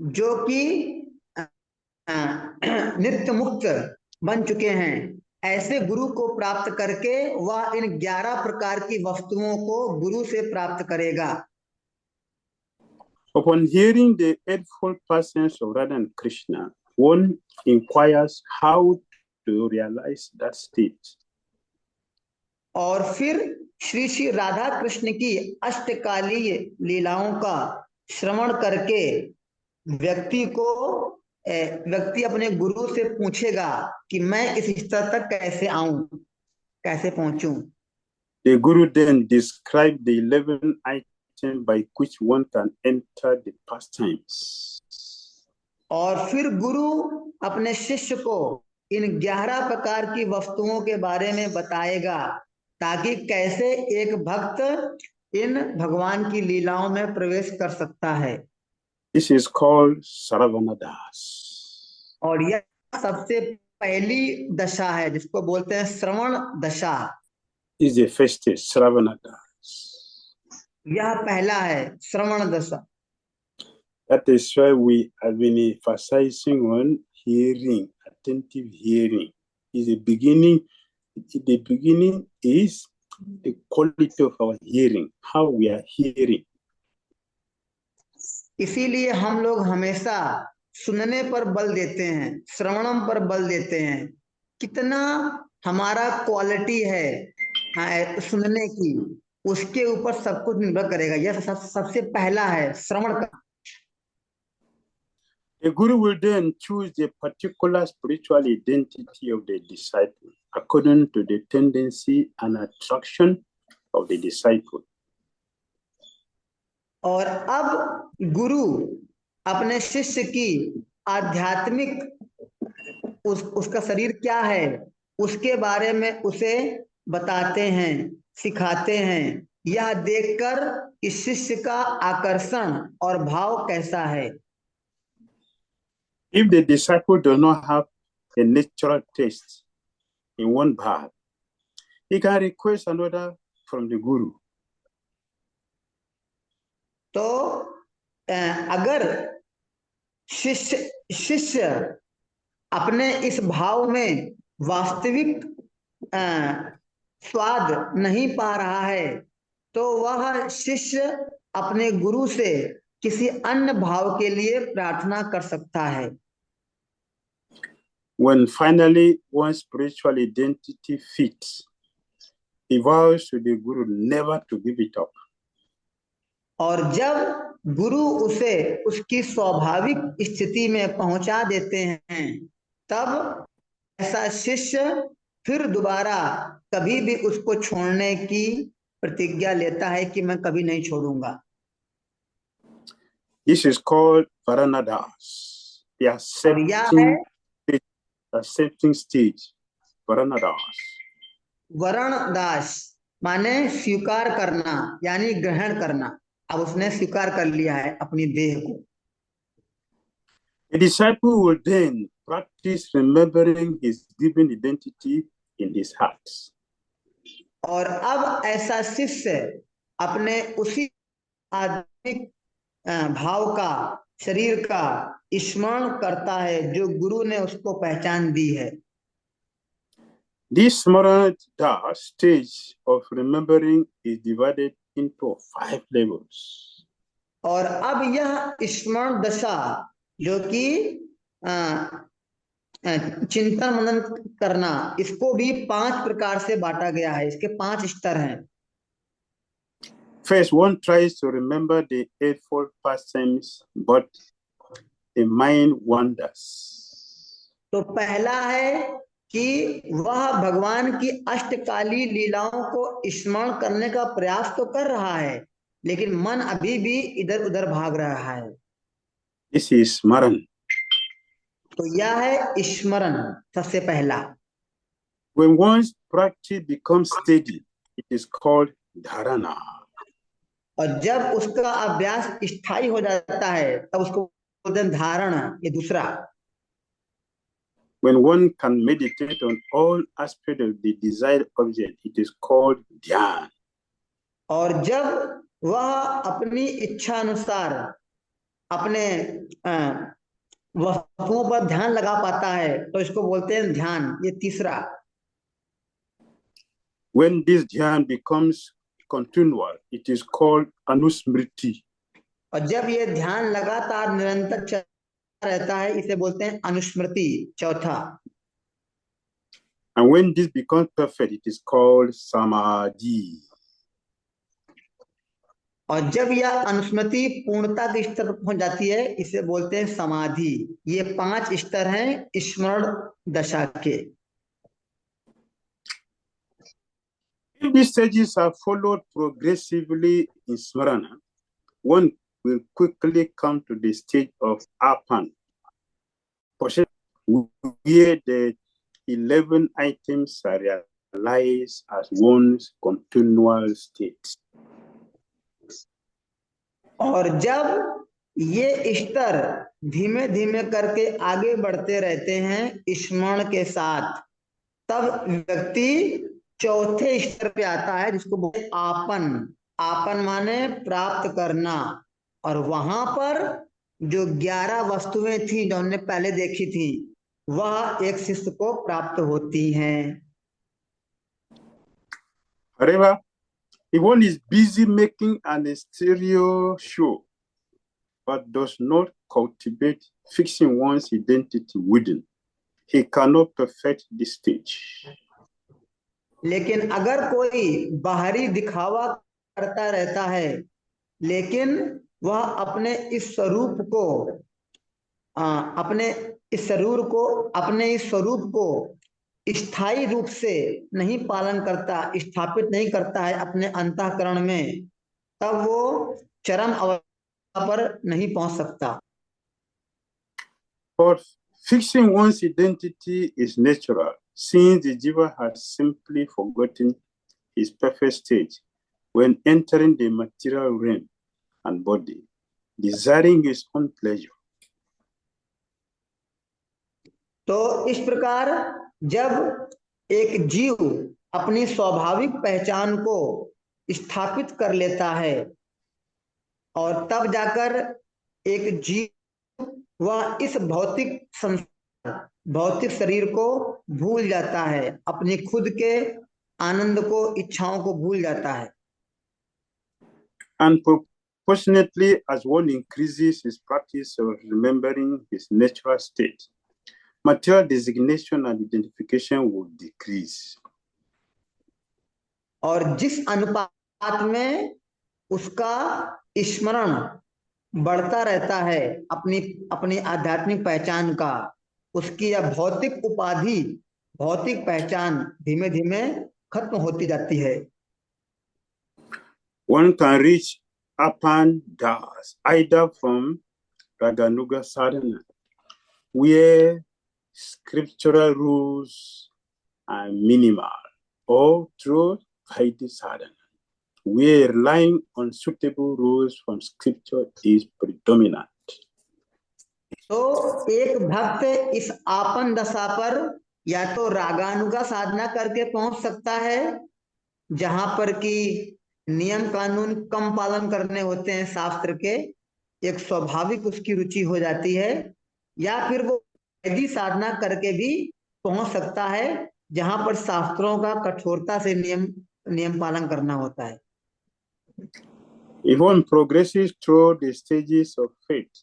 जो कि नित्य मुक्त बन चुके हैं, ऐसे गुरु को प्राप्त करके वह इन 11 प्रकार की वस्तुओं को गुरु से प्राप्त करेगा। Upon hearing the eightfold pastimes of Radha and Krishna, one inquires how to realize that state. और फिर श्री श्री राधा कृष्ण की अष्टकालीय लीलाओं का श्रवण करके व्यक्ति अपने गुरु से पूछेगा कि मैं इस स्तर तक कैसे आऊं, कैसे पहुंचूं। The Guru then described the 11 items system by which one can enter the pastimes. और फिर गुरु अपने शिष्य को इन 11 प्रकार की वस्तुओं के बारे में बताएगा ताकि कैसे एक भक्त इन भगवान की लीलाओं में प्रवेश कर सकता है। This is called Saravanadas. और यह सबसे पहली दशा है जिसको बोलते हैं श्रवण दशा। Is the first stage, Saravanadas. यह पहला है श्रवण दशा। That is why we have been emphasizing on hearing, attentive hearing. The beginning is the quality of our hearing, how we are hearing. इसीलिए हम लोग हमेशा सुनने पर बल देते हैं, श्रवणम पर बल देते हैं। कितना हमारा क्वालिटी है सुनने की, उसके ऊपर सब कुछ निर्भर करेगा। यह सबसे पहला है श्रवण का। The guru will then choose the particular spiritual identity of the disciple according to the tendency and attraction of the disciple. और अब गुरु अपने शिष्य की आध्यात्मिक उसका शरीर क्या है उसके बारे में उसे बताते हैं, सिखाते हैं, यह देखकर इस शिष्य का आकर्षण और भाव कैसा है। If the disciple does not have a natural taste in one path, he can request another from the guru. तो अगर शिष्य अपने इस भाव में वास्तविक स्वाद नहीं पा रहा है तो वह शिष्य अपने गुरु से किसी अन्य भाव के लिए प्रार्थना कर सकता है। When finally one's spiritual identity fits, he vows to the guru never to give it up. और जब गुरु उसे उसकी स्वाभाविक स्थिति में पहुंचा देते हैं तब ऐसा शिष्य फिर दोबारा कभी भी उसको छोड़ने की प्रतिज्ञा लेता है कि मैं कभी नहीं छोड़ूंगा। This is called Varanadas. The accepting stage. Varanadas. वरणदास माने स्वीकार करना यानी ग्रहण करना। अब उसने स्वीकार कर लिया है अपनी देह को। The disciple will then practice remembering his given identity in his heart. और अब ऐसा शिष्य अपने उसी आध्यात्मिक भाव का, शरीर का स्मरण करता है जो गुरु ने उसको पहचान दी है। This Smarana stage of remembering is divided into 5 levels. और अब यह स्मरण दशा जो कि चिंतन मनन करना, इसको भी 5 प्रकार से बांटा गया है। इसके 5 स्तर हैं। First, one tries to remember the 8-fold pastimes, but the mind wanders. तो पहला है कि वह भगवान की अष्टकाली लीलाओं को स्मरण करने का प्रयास तो कर रहा है लेकिन मन अभी भी इधर उधर भाग रहा है। This is Smaran. तो यह है स्मरण सबसे पहला। When one's practice becomes steady, it is called dharana. और जब उसका अभ्यास स्थायी हो जाता है तब उसको बोलते हैं धारण। ये दूसरा। When one can meditate on all aspects of the desired object, it is called dhyan. और जब वह अपनी इच्छा अनुसार अपने वस्तुओं पर ध्यान लगा पाता है तो इसको बोलते हैं ध्यान। ये तीसरा। When this dhyan becomes continual, it is called anusmriti. और जब ये ध्यान लगातार निरंतर चल रहता है इसे बोलते हैं अनुस्मृति, चौथा। And when this becomes perfect, it is called samadhi. और जब यह अनुस्मृति पूर्णता के स्तर पर पहुंच जाती है इसे बोलते हैं समाधि। ये 5 स्तर हैं स्मरण दशा के। If these stages are followed progressively in Smarana, one will quickly come to the stage of apan, where the 11 items are realized as one's continual state. और जब ये स्तर धीमे धीमे करके आगे बढ़ते रहते हैं स्मरण के साथ, तब व्यक्ति चौथे स्तर पे आता है, जिसको बोलते आपन। आपन माने प्राप्त करना। और वहां पर जो 11 वस्तुएं थी जो हमने पहले देखी थी, वह एक शिष्य को प्राप्त होती हैं। However, if one is busy making an exterior show but does not cultivate fixing one's identity within, he cannot perfect this stage. लेकिन अगर कोई बाहरी दिखावा करता रहता है, लेकिन वह अपने इस स्वरूप को अपने इस स्वरूप को स्थायी रूप से नहीं पालन करता, स्थापित नहीं करता है अपने अंतःकरण में, तब वो चरम अवस्था पर नहीं पहुंच सकता। But fixing one's identity is natural, since the jiva has simply forgotten his perfect stage when entering the material realm and body, desiring his own pleasure. तो इस प्रकार जब एक जीव अपनी स्वाभाविक पहचान को स्थापित कर लेता है, और तब जाकर एक जीव वह इस भौतिक शरीर को भूल जाता है, अपनी खुद के आनंद को, इच्छाओं को भूल जाता है। And proportionately, as one increases his practice of remembering his natural state, material designation and identification will decrease. और जिस अनुपात में उसका स्मरण बढ़ता रहता है अपनी आध्यात्मिक पहचान का, उसकी यह भौतिक उपाधि, भौतिक पहचान धीमे धीमे खत्म होती जाती है। One can reach Apan Das either from Raganuga sadhana, where scriptural rules are minimal, or through Vaidhi sadhana, where relying on suitable rules from scripture is predominant. तो एक भक्त इस आपन दशा पर या तो रागानुगा साधना करके पहुंच सकता है, जहां पर कि नियम कानून कम पालन करने होते हैं शास्त्र के, एक स्वाभाविक उसकी रुचि हो जाती है, या फिर वो वैदिक साधना करके भी पहुंच सकता है, जहां पर शास्त्रों का कठोरता से नियम पालन करना होता है। If one progresses through the stages of faith,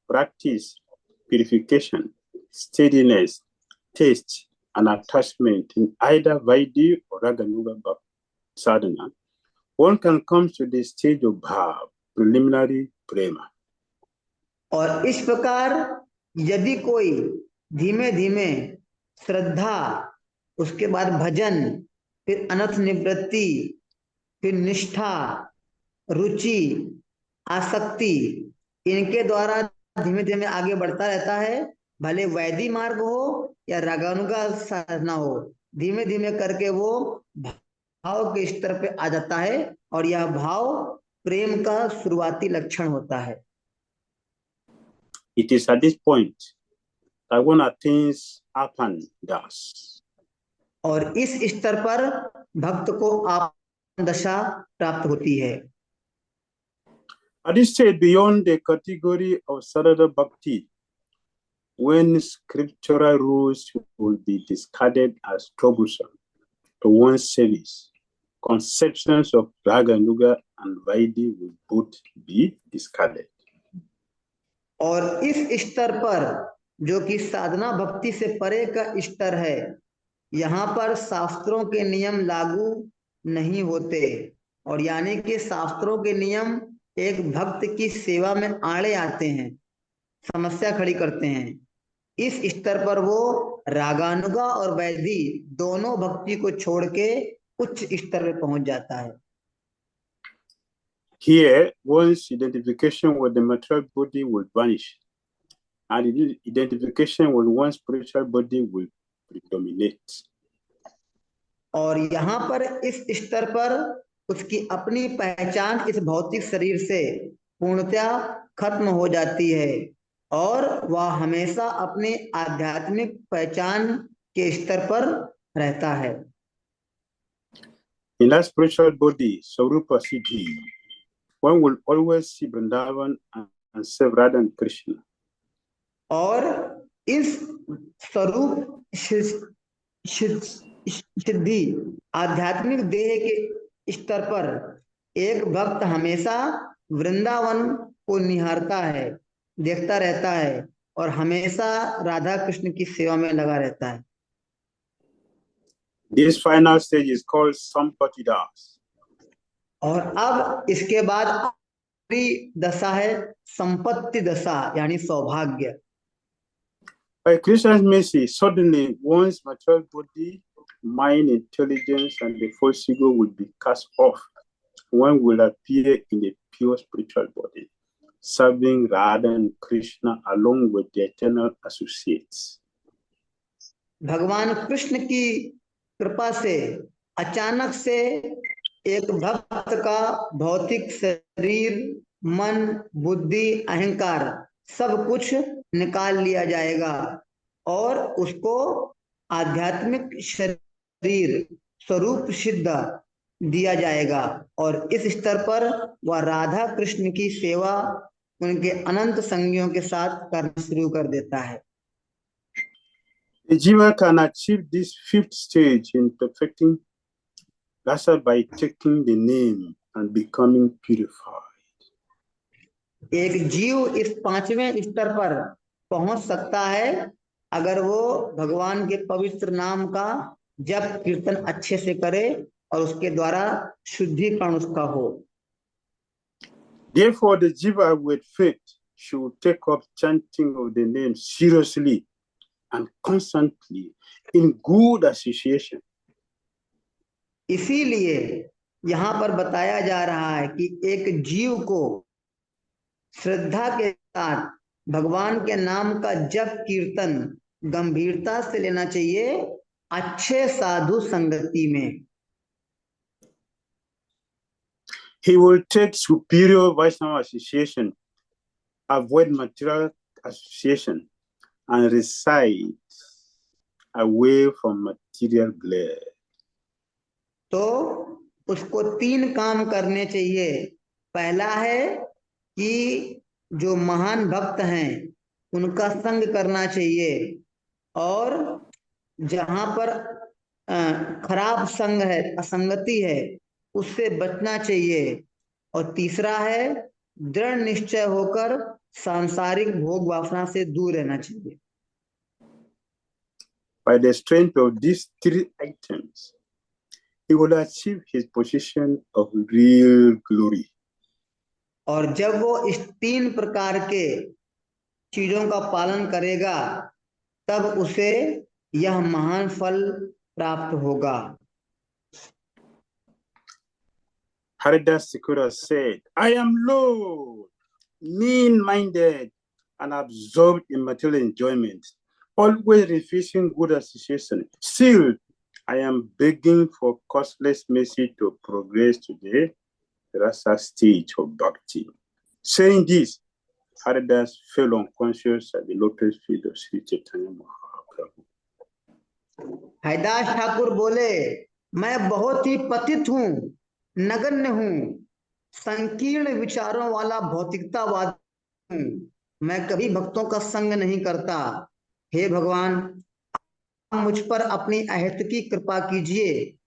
practice, purification, steadiness, taste, and attachment in either Vaidhi or Raganuga sadhana, one can come to the stage of bhav, preliminary prema. और इस प्रकार यदि कोई धीमे धीमे श्रद्धा, उसके बाद भजन, फिर अनर्थ निवृत्ति, फिर निष्ठा, रुचि, आसक्ति, इनके द्वारा धीमे धीमे आगे बढ़ता रहता है, भले वैदिक मार्ग हो या रागानुगा साधना हो, धीमे धीमे करके वो भाव के स्तर पे आ जाता है, और यह भाव प्रेम का शुरुआती लक्षण होता है। It is at this point that one attains Apan Das. और इस स्तर पर भक्त को आपन दशा प्राप्त होती है। At this stage, beyond the category of Sarada Bhakti, when scriptural rules will be discarded as troublesome to one's service, conceptions of Raganuga and Vaidhi will both be discarded. और इस स्तर पर, जो कि साधना भक्ति से परे का स्तर है, यहाँ पर शास्त्रों के नियम लागू नहीं होते, और यानी कि शास्त्रों के नियम एक भक्त की सेवा में आड़े आते हैं, समस्या खड़ी करते हैं। इस स्तर पर वो रागानुगा और वैधि दोनों भक्ति को छोड़ के उच्च स्तर पे पहुंच जाता है। Here, one's identification with the material body will vanish, and the identification with one's spiritual body will predominate. और यहाँ पर इस स्तर पर उसकी अपनी पहचान इस भौतिक शरीर से पूर्णतया खत्म हो जाती है और वह हमेशा अपने आध्यात्मिक पहचान के स्तर पर रहता है. In that spiritual body, Sarupa Siddhi, one will always see Vrindavan and serve Radha and Krishna. और इस स्वरूप सिद्धि आध्यात्मिक देह के स्तर पर एक भक्त हमेशा वृंदावन को निहारता है, देखता रहता है और हमेशा राधा कृष्ण की सेवा में लगा रहता है. This final stage is called Sampati Das. और अब इसके बाद आखिरी दशा है संपत्ति दशा यानी सौभाग्य. By Krishna's mercy, suddenly one's material body, mind, intelligence, and the false ego will be cast off. One will appear in a pure spiritual body, serving Radha and Krishna along with the eternal associates. भगवान कृष्ण की कृपा से अचानक से एक भक्त का भौतिक शरीर, मन, बुद्धि, अहंकार सब कुछ निकाल लिया जाएगा और उसको आध्यात्मिक शरीर स्वरूप सिद्ध दिया जाएगा और इस स्तर पर वह राधा कृष्ण की सेवा उनके अनंत संगियों के साथ करना शुरू कर देता है. The jiva can achieve this fifth stage in perfecting rasa by taking the name and becoming purified. एक जीव इस पांचवें स्तर पर पहुंच सकता है अगर वो भगवान के पवित्र नाम का जप कीर्तन अच्छे से करे और उसके द्वारा शुद्धिकरण उसका हो. Therefore, the jiva with faith should take up chanting of the name seriously and constantly in good association. इसीलिए यहाँ पर बताया जा रहा है कि एक जीव को श्रद्धा के साथ भगवान के नाम का जप कीर्तन गंभीरता से लेना चाहिए अच्छे साधु संगति में. He will take superior Vaishnava association, avoid material association, and reside away from material glare. तो उसको 3 काम करने चाहिए. पहला है कि जो महान भक्त हैं उनका संग करना चाहिए और जहां पर खराब संग है, असंगति है, उससे बचना चाहिए. और तीसरा है दृढ़ निश्चय होकर सांसारिक भोग वासना से दूर रहना चाहिए. By the strength of these 3 items, he will achieve his position of real glory. और जब वो इस 3 प्रकार के चीजों का पालन करेगा तब उसे यह महान फल प्राप्त होगा. Haridas Thakura said, I am low, mean-minded, and absorbed in material enjoyment, always refusing good association. Still, I am begging for costless mercy to progress to the rasa stage of bhakti. Saying this, Haridas fell unconscious at the lotus feet of Sri Chaitanya Mahaprabhu. Haridas Thakur बोले, मैं बहुत ही पतित हूँ, नगण्य हूँ, संकीर्ण विचारों वाला भौतिकतावाद हूँ, मैं कभी भक्तों का संग नहीं करता. हे भगवान, आप मुझ पर अपनी अहेतुकी कृपा कीजिए.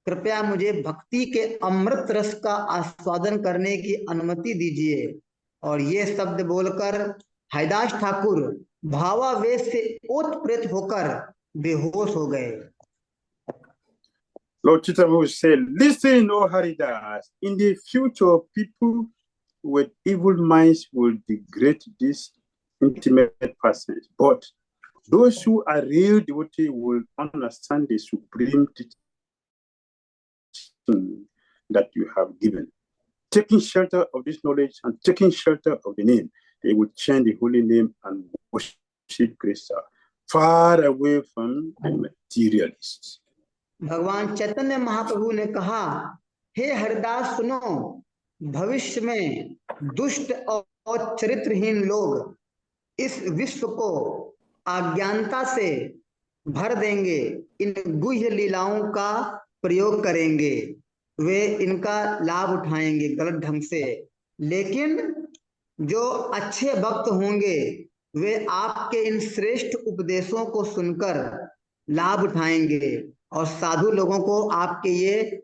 कृपया मुझे भक्ति के अमृत रस का आस्वादन करने की अनुमति दीजिए. और ये शब्द बोलकर हरिदास ठाकुर भावावेश से ओतप्रोत होकर बेहोश हो गए. Lord Chaitanya said, listen, O Haridas, in the future, people with evil minds will degrade these intimate persons, but those who are real devotees will understand the supreme teaching that you have given. taking shelter of this knowledge and taking shelter of the name, they would chant the holy name and worship Krishna, far away from the materialists. भगवान चैतन्य महाप्रभु ने कहा, हे हरिदास सुनो, भविष्य में दुष्ट और चरित्रहीन लोग इस विश्व को अज्ञानता से भर देंगे, इन गुह्य लीलाओं का प्रयोग करेंगे, वे इनका लाभ उठाएंगे गलत ढंग से। लेकिन जो अच्छे भक्त होंगे वे आपके इन श्रेष्ठ उपदेशों को सुनकर लाभ उठाएंगे और साधु लोगों को आपके ये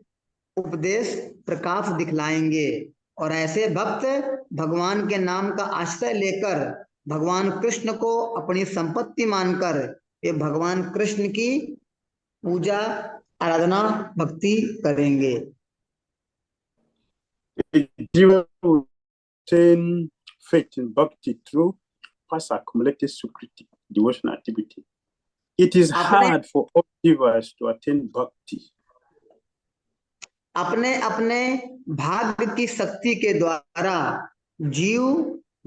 उपदेश प्रकाश दिखलाएंगे। और ऐसे भक्त भगवान के नाम का आश्रय लेकर भगवान कृष्ण को अपनी संपत्ति मानकर ये भगवान कृष्ण की पूजा आराधना भक्ति करेंगे। Faith in bhakti through past accumulated sukriti, devotional activity. It is hard for all givers to attain bhakti. अपने अपने भाग्य की शक्ति के द्वारा जीव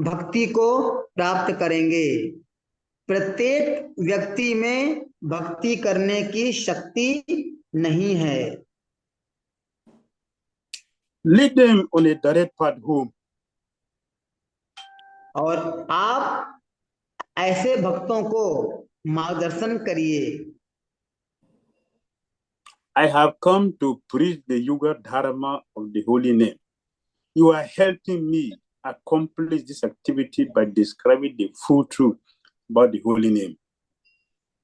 भक्ति को प्राप्त करेंगे। प्रत्येक व्यक्ति में भक्ति करने की शक्ति नहीं है। Lead them on a direct path home. और आप ऐसे भक्तों को मार्गदर्शन करिए। I have come to preach the Yuga Dharma of the holy name. You are helping me accomplish this activity by describing the full truth about the holy name.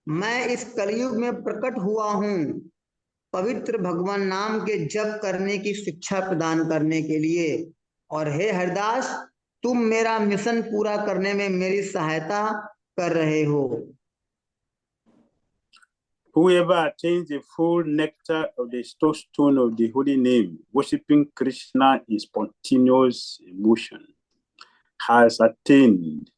मैं इस कलयुग में प्रकट हुआ हूँ पवित्र भगवान नाम के जप करने की शिक्षा प्रदान करने के लिए। और हे हरिदास, तुम मेरा मिशन पूरा करने में मेरी सहायता कर रहे हो। Whoever attains the full nectar of the stone of the holy name, worshipping Krishna in spontaneous emotion, has attained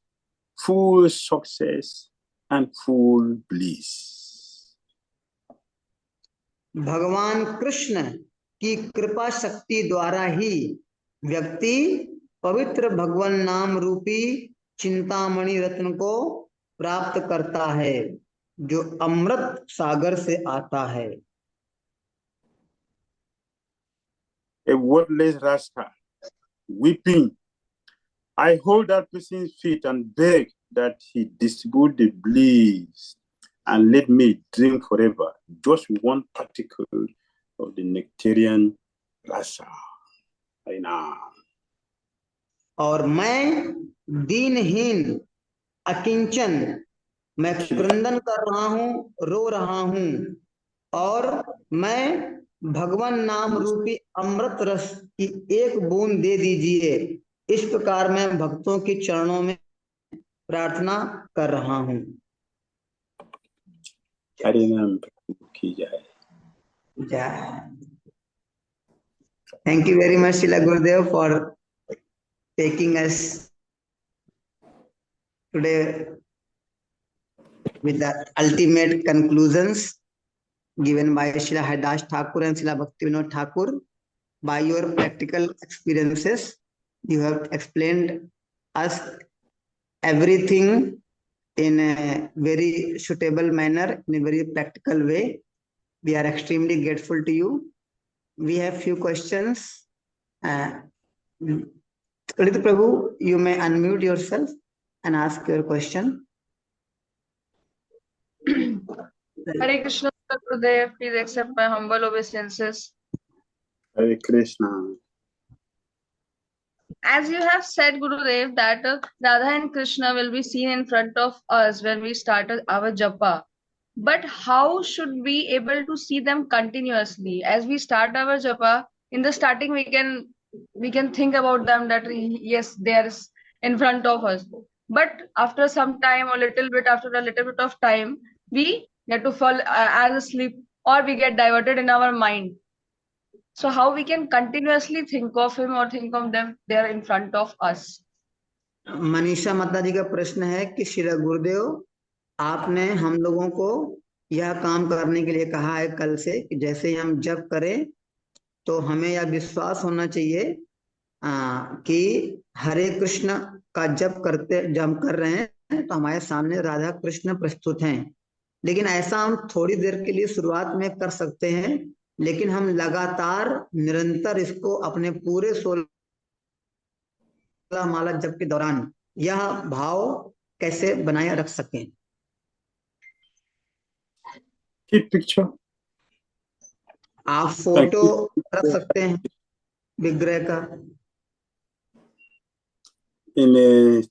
full success and full bliss. भगवान कृष्ण की कृपा शक्ति द्वारा ही व्यक्ति पवित्र भगवान नाम रूपी चिंतामणि रत्न को प्राप्त करता है जो अमृत सागर से आता है। A wordless rascal, weeping, I hold that person's feet and beg that he distribute the bliss and let me drink forever just one particle of the nectarian rasa. और मैं दीनहीन अकिंचन, मैं क्रंदन कर रहा हूँ, रो रहा हूँ, और मैं भगवान नाम रूपी अमृत रस की एक बूंद दे दीजिए। इस प्रकार मैं भक्तों के चरणों में प्रार्थना कर रहा हूँ। Thank you very much, Srila Gurudev, for taking us today with the ultimate conclusions given by Srila Haridas Thakur and Srila Bhaktivinoda Thakur. By your practical experiences, you have explained us everything in a very suitable manner, in a very practical way. We are extremely grateful to you. We have few questions. Lalit Prabhu, you may unmute yourself and ask your question. Hare Krishna, Gurudev, please accept my humble obeisances. Hare Krishna. As you have said, Gurudev, that Radha and Krishna will be seen in front of us when we start our japa. But how should we able to see them continuously? As we start our japa, in the starting we can think about them that yes, they are in front of us. But after some time, after a little bit of time, we get to fall as asleep, or we get diverted in our mind. So how we can continuously think of him or think of them, they are in front of us. Manisha माता जी का प्रश्न है कि श्री गुरुदेव, आपने हम लोगों को यह काम करने के लिए कहा है कल से कि जैसे ही हम जप करें तो हमें यह विश्वास होना चाहिए कि हरे कृष्ण का जप कर रहे हैं तो हमारे सामने राधा कृष्ण प्रस्तुत हैं। लेकिन ऐसा हम थोड़ी देर के लिए शुरुआत में कर सकते हैं, लेकिन हम लगातार निरंतर इसको अपने पूरे 16 माला जप के दौरान यह भाव कैसे बनाए रख सकें। Keep picture. आप फोटो रख सकते हैं विग्रह का। in a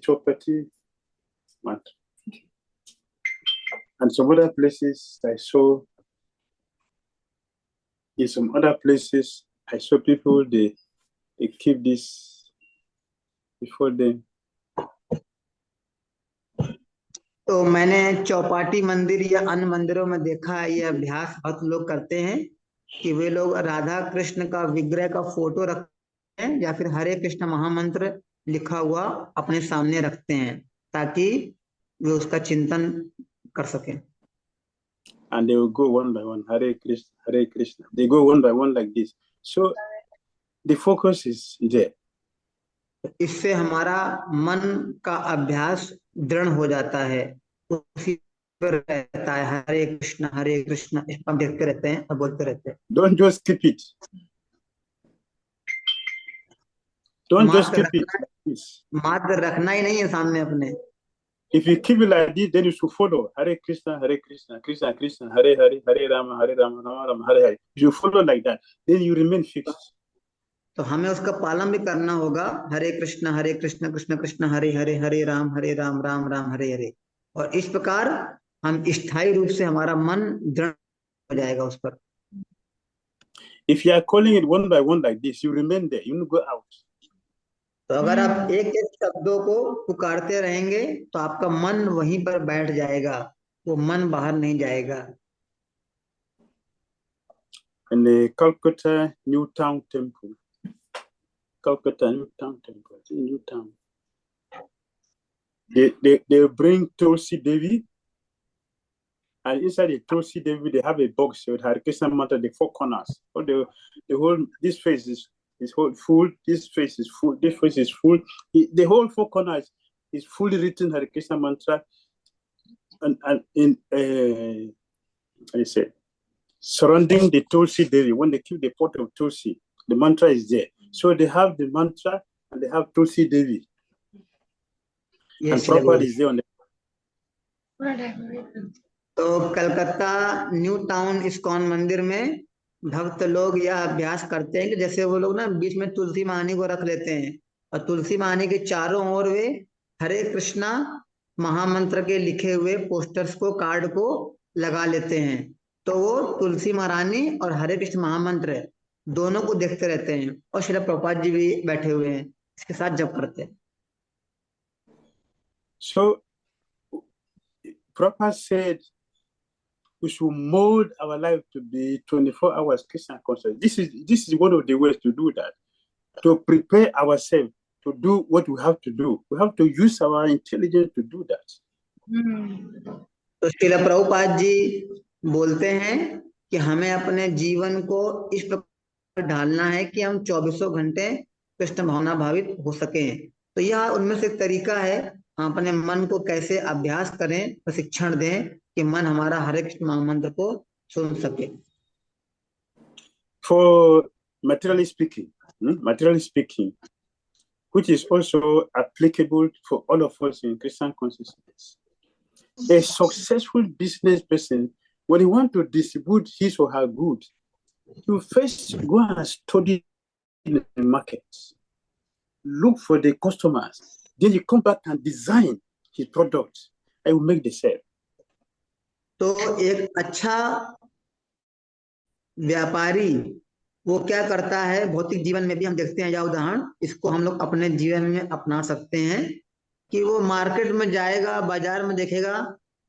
Chopati mantra. And some other places I saw, in some other places I saw people they keep this before them. तो मैंने चौपाटी मंदिर या अन्य मंदिरों में देखा है, ये अभ्यास बहुत लोग करते हैं कि वे लोग राधा कृष्ण का विग्रह का फोटो रखते हैं या फिर हरे कृष्ण महामंत्र लिखा हुआ अपने सामने रखते हैं ताकि वे उसका चिंतन कर सकें। And they will go one by one, Hare Krishna, Hare Krishna. They go one by one like this. So the focus is there. इससे हमारा मन का अभ्यास दृढ़ हो जाता है, उसी पर रहता है, हरे कृष्ण इस पर देखते रहते हैं और बोलते रहते हैं। Don't just skip it. Don't just skip it like this. मात्र रखना ही नहीं है सामने अपने। If you keep it like this, then you should follow Hare Krishna, Krishna Krishna, Hare Hare, Hare Rama, Rama Rama, Hare Hare. If you follow like that, then you remain fixed. तो हमें उसका पालन भी करना होगा, हरे कृष्ण कृष्ण कृष्ण हरे हरे, हरे राम राम राम हरे हरे। और इस प्रकार हम स्थायी रूप से हमारा मन दृढ़ हो जाएगा उस पर। If you are calling it one by one like this, you remain there. You will go out. तो अगर आप एक एक शब्दों को पुकारते रहेंगे तो आपका मन वहीं पर बैठ जाएगा, वो मन बाहर नहीं जाएगा। In the Calcutta Newtown Temple, Newtown. They bring Tulsi Devi, and inside the Tulsi Devi they have a box with Hare Krishna mantra, the 4 corners. So the whole, this face is whole full, this face is full, this face is full. The whole 4 corners is fully written Hare Krishna mantra, and in how you say, surrounding the Tulsi Devi. When they keep the pot of Tulsi, the mantra is there. So they have the mantra and they have Tulsi Devi. And Prabhupada is there on the. तो Calcutta new town ISKCON मंदिर में भक्त लोग यह अभ्यास करते हैं कि जैसे वो लोग ना बीच में तुलसी महानी को रख लेते हैं और तुलसी महानी के चारों ओर वे हरे कृष्णा महामंत्र के लिखे हुए पोस्टर्स को, कार्ड को लगा लेते हैं। तो वो तुलसी महारानी और हरे कृष्ण महामंत्र दोनों को देखते रहते हैं और श्रील प्रभुपाद जी भी बैठे हुए हैं, इसके साथ जप करते हैं। So Prabhupada said we should mold our life to be 24 hours Krishna conscious. This is one of the ways to do that, to prepare ourselves to do what we have to do. We have to use our intelligence to do that. तो श्रील प्रभुपाद जी बोलते हैं कि हमें अपने जीवन को इस प्रकार ढालना है कि हम 24 घंटे कृष्ण भावना भावित हो सकें। तो यह उनमें से एक तरीका है, हम अपने मन को कैसे अभ्यास करें, प्रशिक्षण दें कि मन हमारा हरे कृष्ण महामंत्र को सुन सके। For materially speaking, which is also applicable for all of us in Christian consciousness, a successful business person, when he wants to distribute his or her goods, you first go and study the market, look for the customers, then you come back and design his product and will make the sale. तो एक अच्छा व्यापारी वो क्या करता है, भौतिक जीवन में भी हम देखते हैं यह उदाहरण, इसको हम लोग अपने जीवन में अपना सकते हैं कि वो मार्केट में जाएगा, बाजार में देखेगा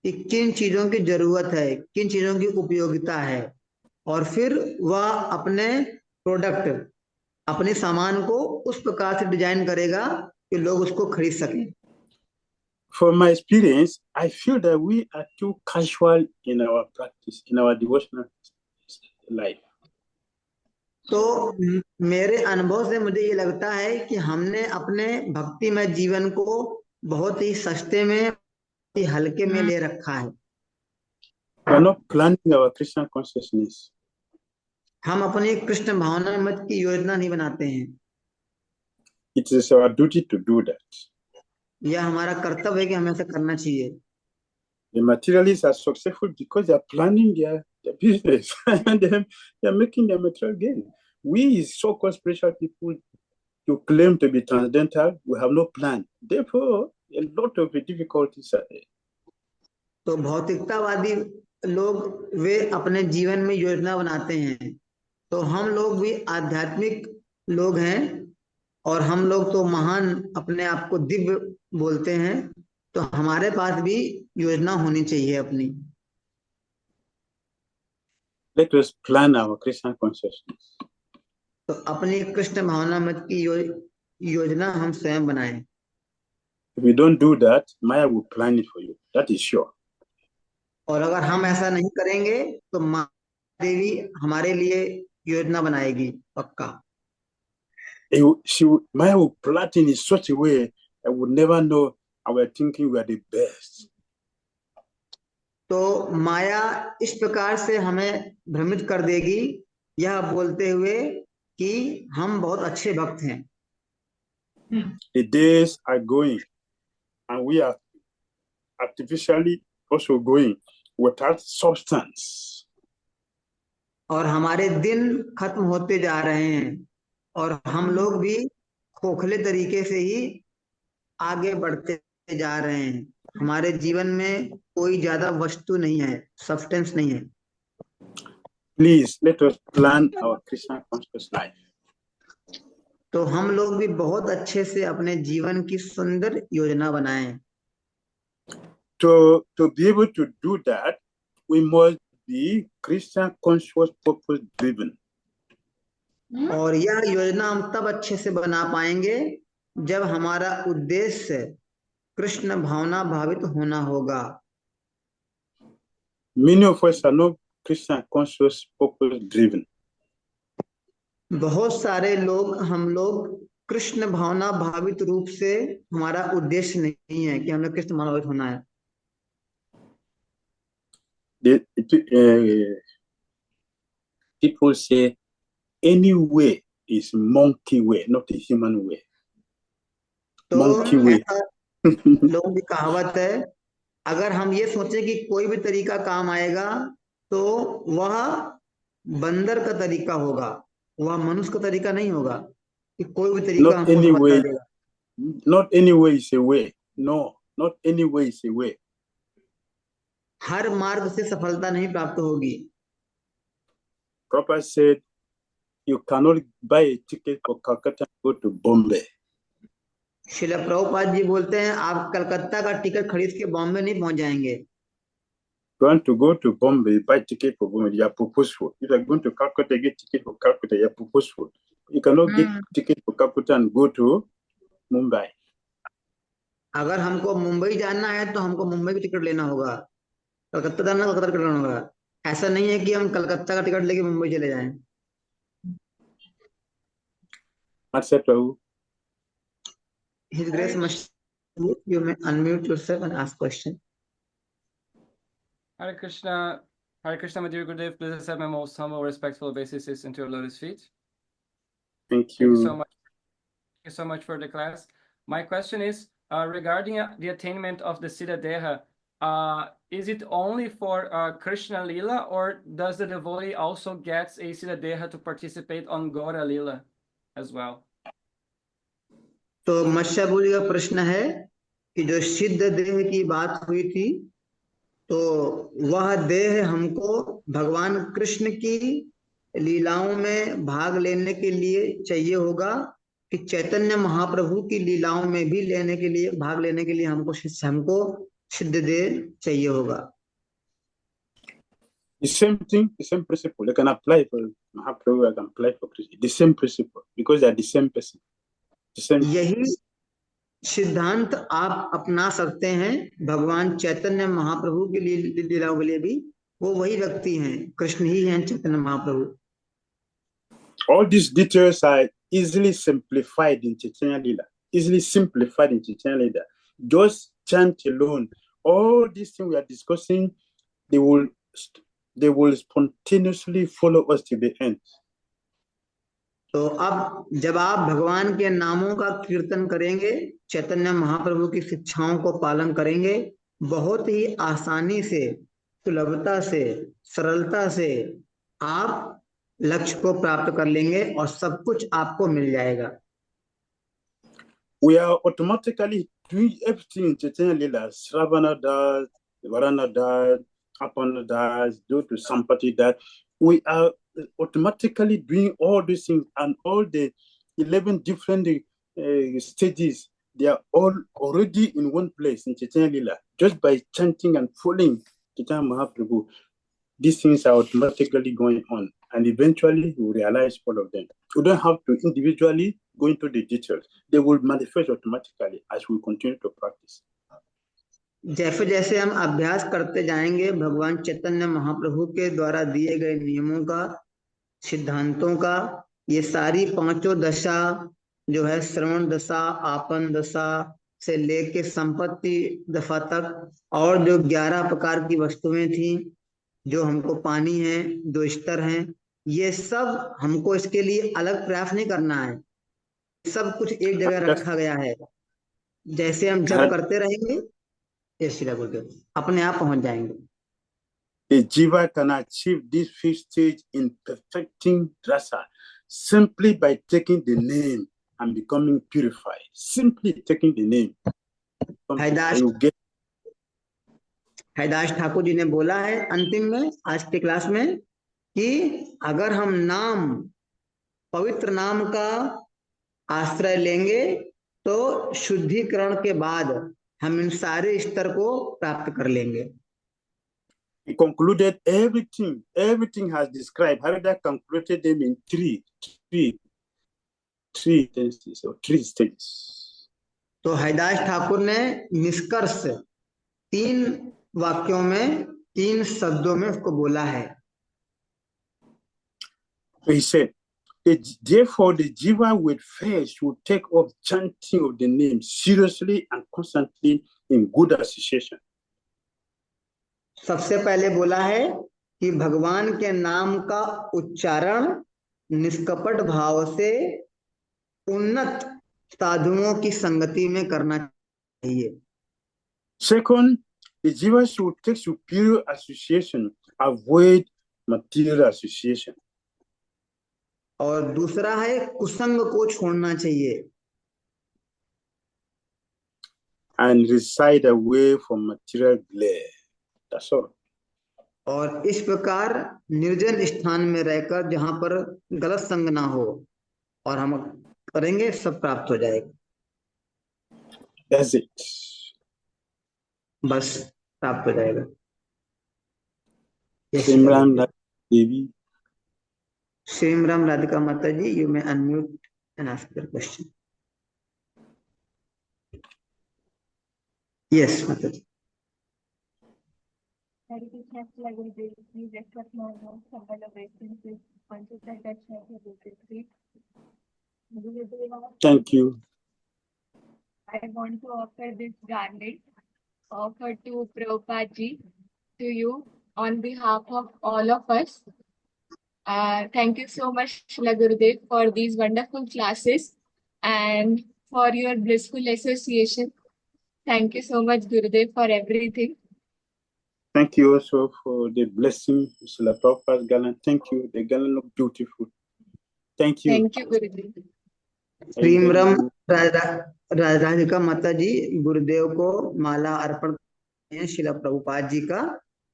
कि किन चीजों की जरूरत है, किन चीजों की उपयोगिता है, और फिर वह अपने प्रोडक्ट, अपने सामान को उस प्रकार से डिजाइन करेगा कि लोग उसको खरीद सकें। From my experience, I feel that we are too casual in our practice, in our devotional practice. life. तो मेरे अनुभव से मुझे ये लगता है कि हमने अपने भक्तिमय जीवन को बहुत ही सस्ते में, बहुत ही हल्के में ले रखा है। We are not planning our Krishna consciousness. हम अपनी कृष्ण भावना मत की योजना नहीं बनाते हैं। It is our duty to do that. यह हमारा कर्तव्य है कि हमें ऐसा करना चाहिए। The materialists are successful because they are planning their business and they are making their material gain. We, so-called spiritual people, to claim to be transcendental, we have no plan. Therefore, a lot of the difficulties are there. तो भौतिकतावादी लोग वे अपने जीवन में योजना बनाते हैं, तो हम लोग भी आध्यात्मिक लोग हैं और हम लोग तो महान अपने आप को दिव्य बोलते हैं, तो हमारे पास भी योजना होनी चाहिए अपनी। Let us plan our Krishna consciousness. तो अपनी कृष्ण भावना मत की योजना हम स्वयं बनाएं। If we don't do that, Maya will plan it for you. That is sure. और अगर हम ऐसा नहीं करेंगे तो माँ देवी हमारे लिए योजना बनाएगी पक्का। Maya will plan in such a way I would never know I were thinking we are the best. तो माया इस प्रकार से हमें भ्रमित कर देगी, यह बोलते हुए कि हम बहुत अच्छे भक्त हैं। The days are going and we are artificially also going without substance. और हमारे दिन खत्म होते जा रहे हैं और हम लोग भी खोखले तरीके से ही आगे बढ़ते जा रहे हैं। हमारे जीवन में कोई ज्यादा वस्तु नहीं है, सब्सटेंस नहीं है। Please let us plan our Krishna conscious life. तो हम लोग भी बहुत अच्छे से अपने जीवन की सुंदर योजना बनाएं। To be able to do that, we must be Krishna conscious, purpose driven. और यह योजना हम तब अच्छे से बना पाएंगे जब हमारा उद्देश्य कृष्ण भावना भावित होना होगा। Many of us are not Krishna conscious, purpose driven. बहुत सारे लोग, हम लोग कृष्ण भावना भावित रूप से हमारा उद्देश्य नहीं है कि हमें कृष्ण भावना भावित होना है। People say any way is monkey way, not a human way. तो Monkey way. लोगों की कहावत है, अगर हम ये सोचें कि कोई भी तरीका काम आएगा तो वह बंदर का तरीका होगा, वह मनुष्य का तरीका नहीं होगा कि कोई भी तरीका Not हमको any बता way. देगा। Not any way is a way. No, not any way is a way. हर मार्ग से सफलता नहीं प्राप्त होगी। Prabhupada said, you cannot buy a ticket for Calcutta and go to Bombay. Srila Prabhupada ji बोलते हैं, आप कलकत्ता का टिकट खरीद के बॉम्बे नहीं पहुंच जाएंगे। If you want to go to Bombay, buy ticket for Bombay, you are purposeful. If you are going to Calcutta, get ticket for Calcutta, you are purposeful. You cannot get ticket for Calcutta and go to Mumbai. अगर हमको मुंबई जाना है तो हमको मुंबई की ticket लेना होगा, कलकत्ता जाना है कलकत्ता टिकट लेना होगा। ऐसा नहीं है कि हम कलकत्ता का टिकट लेके मुंबई चले जाएं। His Grace must, you may unmute yourself and ask question. Hare Krishna, Madhuri Gurudev, please accept my most humble, respectful obeisances into your lotus feet. Thank you. Thank you so much. Thank you so much for the class. My question is regarding the attainment of the Siddha Deha. Is it only for Krishna Lila, or does the devotee also get a Siddha Deha to participate on Gaura Lila as well? तो मत्स्याबुली का प्रश्न है कि जो सिद्ध देह की बात हुई थी, तो वह देह हमको भगवान कृष्ण की लीलाओं में भाग लेने के लिए चाहिए होगा कि चैतन्य महाप्रभु की लीलाओं में भी लेने के लिए, भाग लेने के लिए हमको सिद्ध देह चाहिए होगा। The same thing, the same principle. They can apply for Mahaprabhu, I can apply for Krishna. The same principle, because they are the same person. The same. यही सिद्धांत आप अपना सकते हैं भगवान चैतन्य महाप्रभु के लिए लीलाओं के लिए भी, वो वही व्यक्ति हैं, कृष्ण ही हैं, Chaitanya Mahaprabhu. All these details are easily simplified in Chaitanya Lila. Easily simplified in Chaitanya Lila. Just chant alone. All these things we are discussing, they will spontaneously follow us to the end. तो अब जब आप भगवान के नामों का कीर्तन करेंगे, चैतन्य महाप्रभु की शिक्षाओं को पालन करेंगे, बहुत ही आसानी से, सुलभता से, सरलता से आप लक्ष्य को प्राप्त कर लेंगे और सब कुछ आपको मिल जाएगा। We are automatically doing everything in Chaitanya Lila. Sravana does, Varana does, Apana does, due to Sampati does. We are automatically doing all these things, and all the 11 different stages, they are all already in one place in Chaitanya Lila. Just by chanting and following Chaitanya Mahaprabhu, these things are automatically going on, and eventually you realize all of them. You don't have to individually go into the details. They will manifest automatically as we continue to practice. जैसे जैसे हम अभ्यास करते जाएंगे, भगवान चैतन्य महाप्रभु के द्वारा दिए गए नियमों का, सिद्धांतों का, ये सारी पांचों दशा जो है, श्रवण दशा, आपन दशा से लेके संपत्ति दशा तक, और जो 11 प्रकार की वस्तुएं थी, जो हमको पानी है, 2 स्तर हैं, ये सब हमको इसके लिए अलग प्रयास नहीं करना है, सब कुछ एक जगह रखा गया है। जैसे हम जप करते रहेंगे, ये श्री गुरुदेव अपने आप पहुंच जाएंगे। A jiva can achieve this fifth stage in perfecting rasa simply by taking the name and becoming purified. Simply taking the name. हैदाश Thakur ji ने बोला है अंतिम में आज की क्लास में कि अगर हम नाम, पवित्र नाम का आश्रय लेंगे तो शुद्धिकरण के बाद हम इन सारे स्तर को प्राप्त कर लेंगे। He concluded everything has described. Harada concluded them in three tenses or 3 stages. तो हैदाश ठाकुर ने निष्कर्ष 3 वाक्यों में, 3 शब्दों में उसको बोला है। So he said, therefore the jiva with faith should take up chanting of the name seriously and constantly in good association. सबसे पहले बोला है कि भगवान के नाम का उच्चारण निष्कपट भाव से उन्नत साधुओं की संगति में करना चाहिए। Second, the jiva should take superior association, avoid material association. और दूसरा है कुसंग को छोड़ना चाहिए। And reside away from material glare. That's all. और इस प्रकार निर्जन स्थान में रहकर, जहां पर गलत संग ना हो, और हम करेंगे सब प्राप्त हो जाएगा। That's it. बस प्राप्त हो जाएगा। Simran Devi. Simran Radhika Mataji, you may unmute and ask your question. Yes, Mataji. Thank you. I want to offer this garland offered to Prabhupada ji to you on behalf of all of us. Thank you so much, Shila Gurudev, for these wonderful classes and for your blissful association. Thank you so much, Gurudev, for everything. Thank you also for the blessing, Shila Prabhupada's garland. Thank you. The garland look beautiful. Thank you. Thank you, Gurudev. श्रीमरम Radhika माता जी गुरुदेव को माला अर्पण करते हैं शिला प्रभुपाद जी का,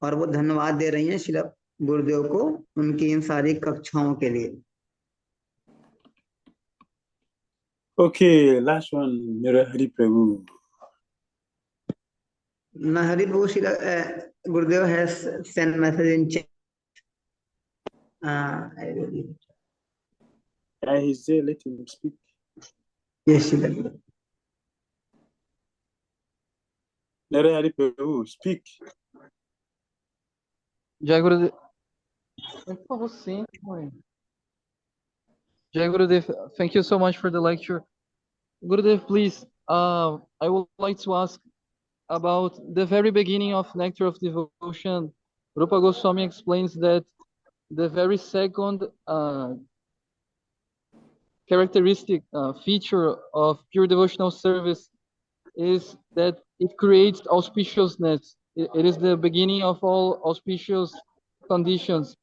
और वो धन्यवाद दे रही हैं शिला गुरुदेव को उनकी इन सारी कक्षाओं के लिए। Okay, last one, Narahari Prabhu. Narahari Prabhu, Shila Gurudev has sent message in chat. He's there, let him speak. Yes, Shila Gurudev. Narahari Prabhu, speak. Jai Gurudev. Jai Gurudev, thank you so much for the lecture. Gurudev, please, I would like to ask about the very beginning of Nectar of Devotion. Rupa Goswami explains that the very second characteristic feature of pure devotional service is that it creates auspiciousness. It is the beginning of all auspicious conditions.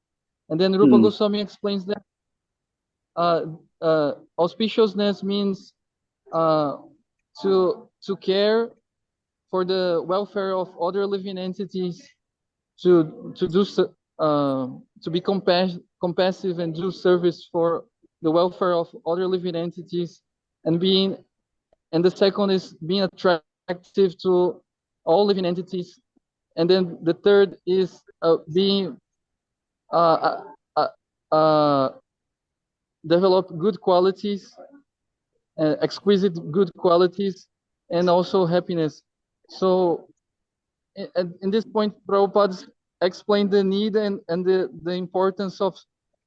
And then Rupa Goswami explains that auspiciousness means to care for the welfare of other living entities, to be compassive and do service for the welfare of other living entities, and the second is being attractive to all living entities, and then the third is being develop good qualities, exquisite good qualities, and also happiness. So in this point, Prabhupada explained the need and the importance of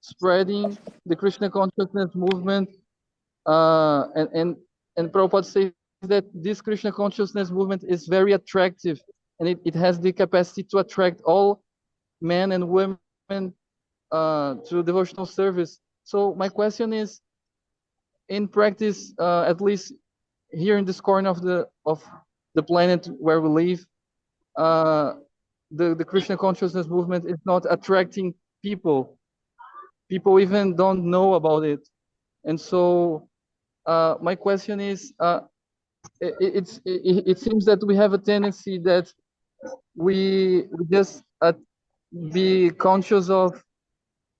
spreading the Krishna consciousness movement, and Prabhupada says that this Krishna consciousness movement is very attractive, and it has the capacity to attract all men and women to devotional service. So my question is, in practice, at least here in this corner of the planet where we live, the Krishna consciousness movement is not attracting people. People even don't know about it. And so my question is, it seems that we have a tendency that we just be conscious of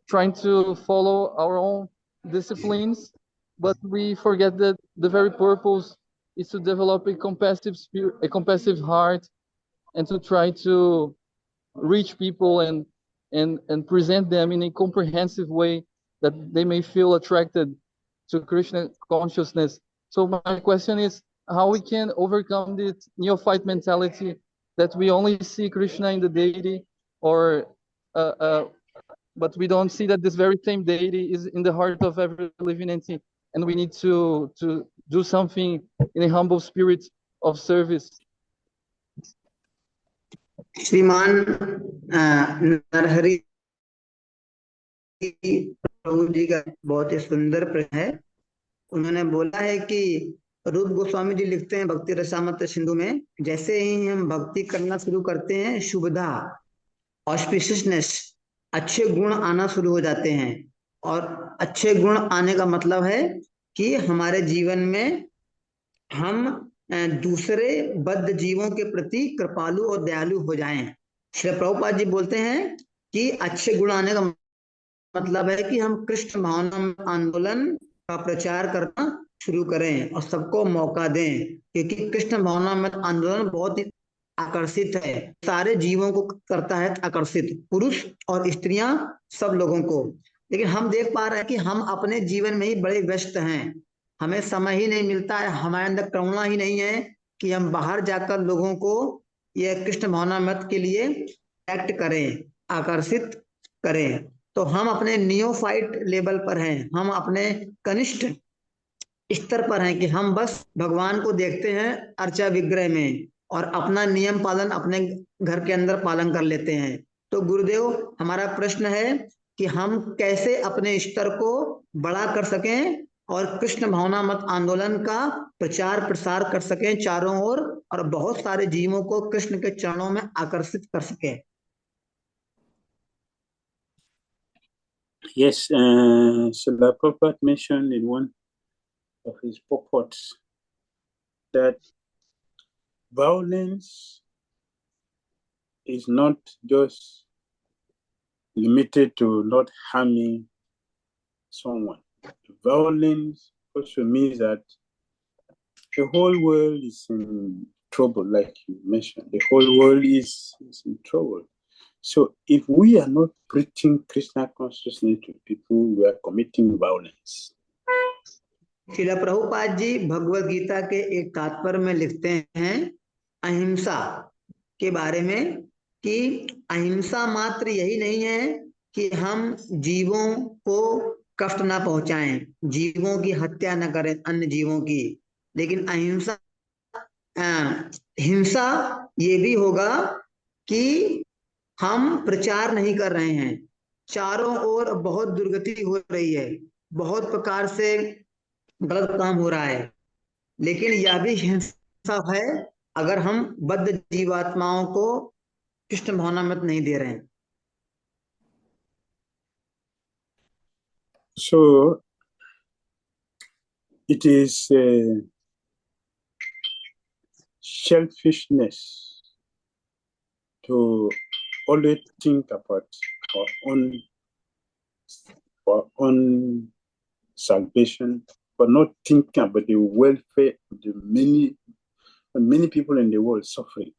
trying to follow our own disciplines, but we forget that the very purpose is to develop a compassive spirit, a compassive heart, and to try to reach people and present them in a comprehensive way that they may feel attracted to Krishna consciousness. So my question is how we can overcome this neophyte mentality that we only see Krishna in the deity, or but we don't see that this very same deity is in the heart of every living entity, and we need to do something in a humble spirit of service. श्रीमान नरहरि प्रभु जी का बहुत ही सुंदर प्रश्न है। उन्होंने बोला है कि रूप गोस्वामी जी लिखते हैं भक्ति रसामृत सिंधु में, जैसे ही हम भक्ति करना शुरू करते हैं, शुभदा, ऑस्पिशियसनेस, अच्छे गुण आना शुरू हो जाते हैं। और अच्छे गुण आने का मतलब है कि हमारे जीवन में हम दूसरे बद्ध जीवों के प्रति कृपालु और दयालु हो जाएं। श्री प्रभुपाद जी बोलते हैं कि अच्छे गुण आने का मतलब है कि हम कृष्ण भावना आंदोलन का प्रचार करना शुरू करें और सबको मौका दें, क्योंकि कृष्ण भावना में आंदोलन बहुत ही आकर्षित है, सारे जीवों को करता है आकर्षित, पुरुष और स्त्रियां सब लोगों को। लेकिन हम देख पा रहे हैं कि हम अपने जीवन में ही बड़े व्यस्त हैं, हमें समय ही नहीं मिलता है, हमारे अंदर करुणा ही नहीं है कि हम बाहर जाकर लोगों को यह कृष्ण भावना मत के लिए एक्ट करें, आकर्षित करें। तो हम अपने नियोफाइट लेवल पर हैं, हम अपने कनिष्ठ स्तर पर हैं कि हम बस भगवान को देखते हैं अर्चा विग्रह में और अपना नियम पालन अपने घर के अंदर पालन कर लेते हैं। तो गुरुदेव, हमारा प्रश्न है कि हम कैसे अपने स्तर को बड़ा कर सकें और कृष्ण भावना मत आंदोलन का प्रचार प्रसार कर सकें चारों ओर, और बहुत सारे जीवों को कृष्ण के चरणों में आकर्षित कर सकें। Yes, Srila Prabhupada mentioned in one of his purports that violence is not just limited to not harming someone. Violence also means that the whole world is in trouble, like you mentioned. The whole world is in trouble. So if we are not preaching Krishna consciousness to people, we are committing violence. Srila Prabhupada ji Bhagavad Gita के एक तात्पर्य में लिखते हैं अहिंसा के बारे में कि अहिंसा मात्र यही नहीं है कि हम जीवों को कष्ट ना पहुंचाएं, जीवों की हत्या न करें, अन्य जीवों की, लेकिन अहिंसा हिंसा ये भी होगा कि हम प्रचार नहीं कर रहे हैं, चारों ओर बहुत दुर्गति हो रही है, बहुत प्रकार से गलत काम हो रहा है, लेकिन यह भी हिंसा है अगर हम बद्ध जीवात्माओं को कृष्ण भावनामृत नहीं दे रहे हैं। So it is selfishness to always think about our own salvation, but not thinking about the welfare of the many people in the world suffering.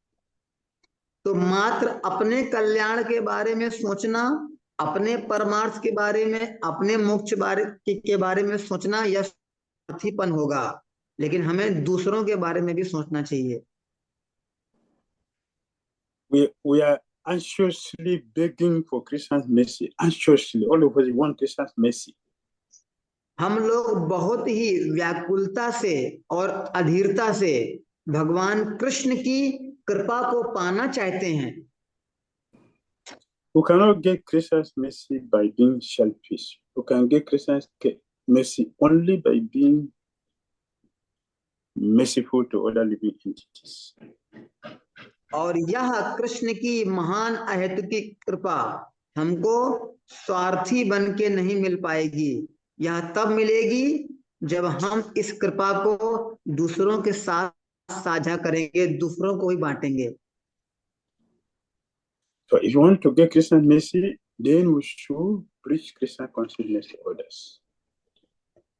तो मात्र अपने कल्याण के बारे में सोचना, अपने परमार्थ के बारे में, अपने मोक्ष के बारे में सोचना यह स्वार्थीपन होगा, लेकिन हमें दूसरों के बारे में भी सोचना चाहिए। We are anxiously begging for Krishna's mercy. Anxiously, all of us want Krishna's mercy. हम लोग बहुत ही व्याकुलता से और अधीरता से भगवान कृष्ण की कृपा को पाना चाहते हैं। We cannot get Krishna's mercy by being selfish. We can get Krishna's mercy only by being merciful to other living entities. और यह कृष्ण की महान अहेतुकी कृपा हमको स्वार्थी बन के नहीं मिल पाएगी, यह तब मिलेगी जब हम इस कृपा को दूसरों के साथ साझा करेंगे, दूसरों को ही बांटेंगे। So if you want to get Krishna's mercy, then we should preach Krishna consciousness to others.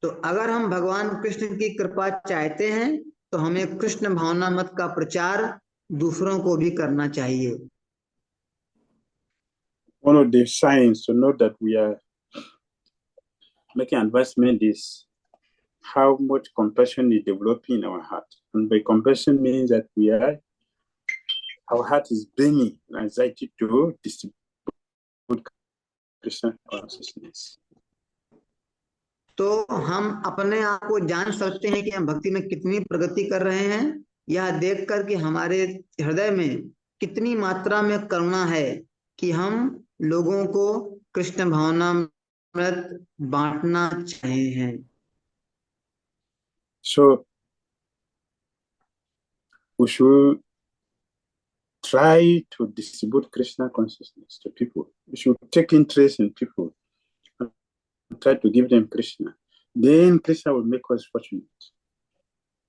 तो अगर हम भगवान कृष्ण की कृपा चाहते हैं तो हमें कृष्ण भावनामृत का प्रचार दूसरों को भी करना चाहिए। One of the signs to know that we are making advancement is how much compassion is developing in our heart. And by compassion means that our heart is burning anxiety to distribute Krishna consciousness. तो हम अपने आप को जान सकते हैं कि हम भक्ति में कितनी प्रगति कर रहे हैं, यह देखकर कि हमारे हृदय में कितनी मात्रा में करुणा है कि हम लोगों को कृष्ण भावनामृत बांटना चाहे हैं। So we should try to distribute Krishna consciousness to people. We should take interest in people and try to give them Krishna. Then Krishna will make us fortunate.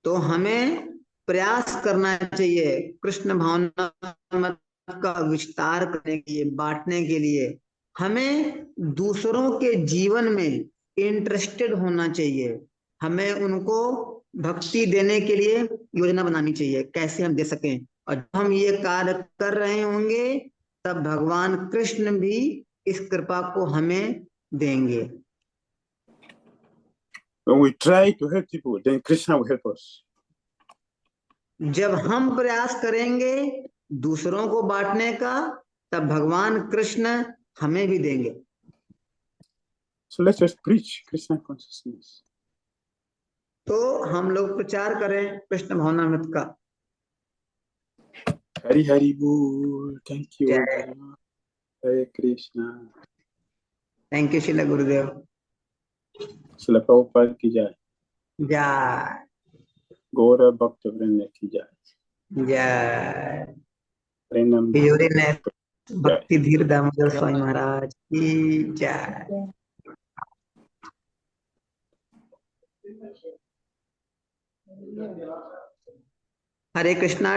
तो हमें प्रयास करना चाहिए कृष्ण भावनामृत का विस्तार करने के लिए, बांटने के लिए। हमें दूसरों के जीवन में इंटरेस्टेड होना चाहिए, हमें उनको भक्ति देने के लिए योजना बनानी चाहिए कैसे हम दे सकें, और जब हम ये कार्य कर रहे होंगे तब भगवान कृष्ण भी इस कृपा को हमें देंगे। When we try to help people, then Krishna will help us. जब हम प्रयास करेंगे दूसरों को बांटने का, तब भगवान कृष्ण हमें भी देंगे। So let's just preach Krishna consciousness. तो हम लोग प्रचार करें कृष्ण भावनामृत का। Hari Hari Bol. Thank you. जय। Hare Krishna. Thank you Shila Gurudev. Srila Prabhupada ki jai. जय Gaura Bhakta Vrinda ki jai. जय। Pranam. तिजोरी ने भक्ति धीर दामोदर स्वामी महाराज की जय। हरे कृष्णा।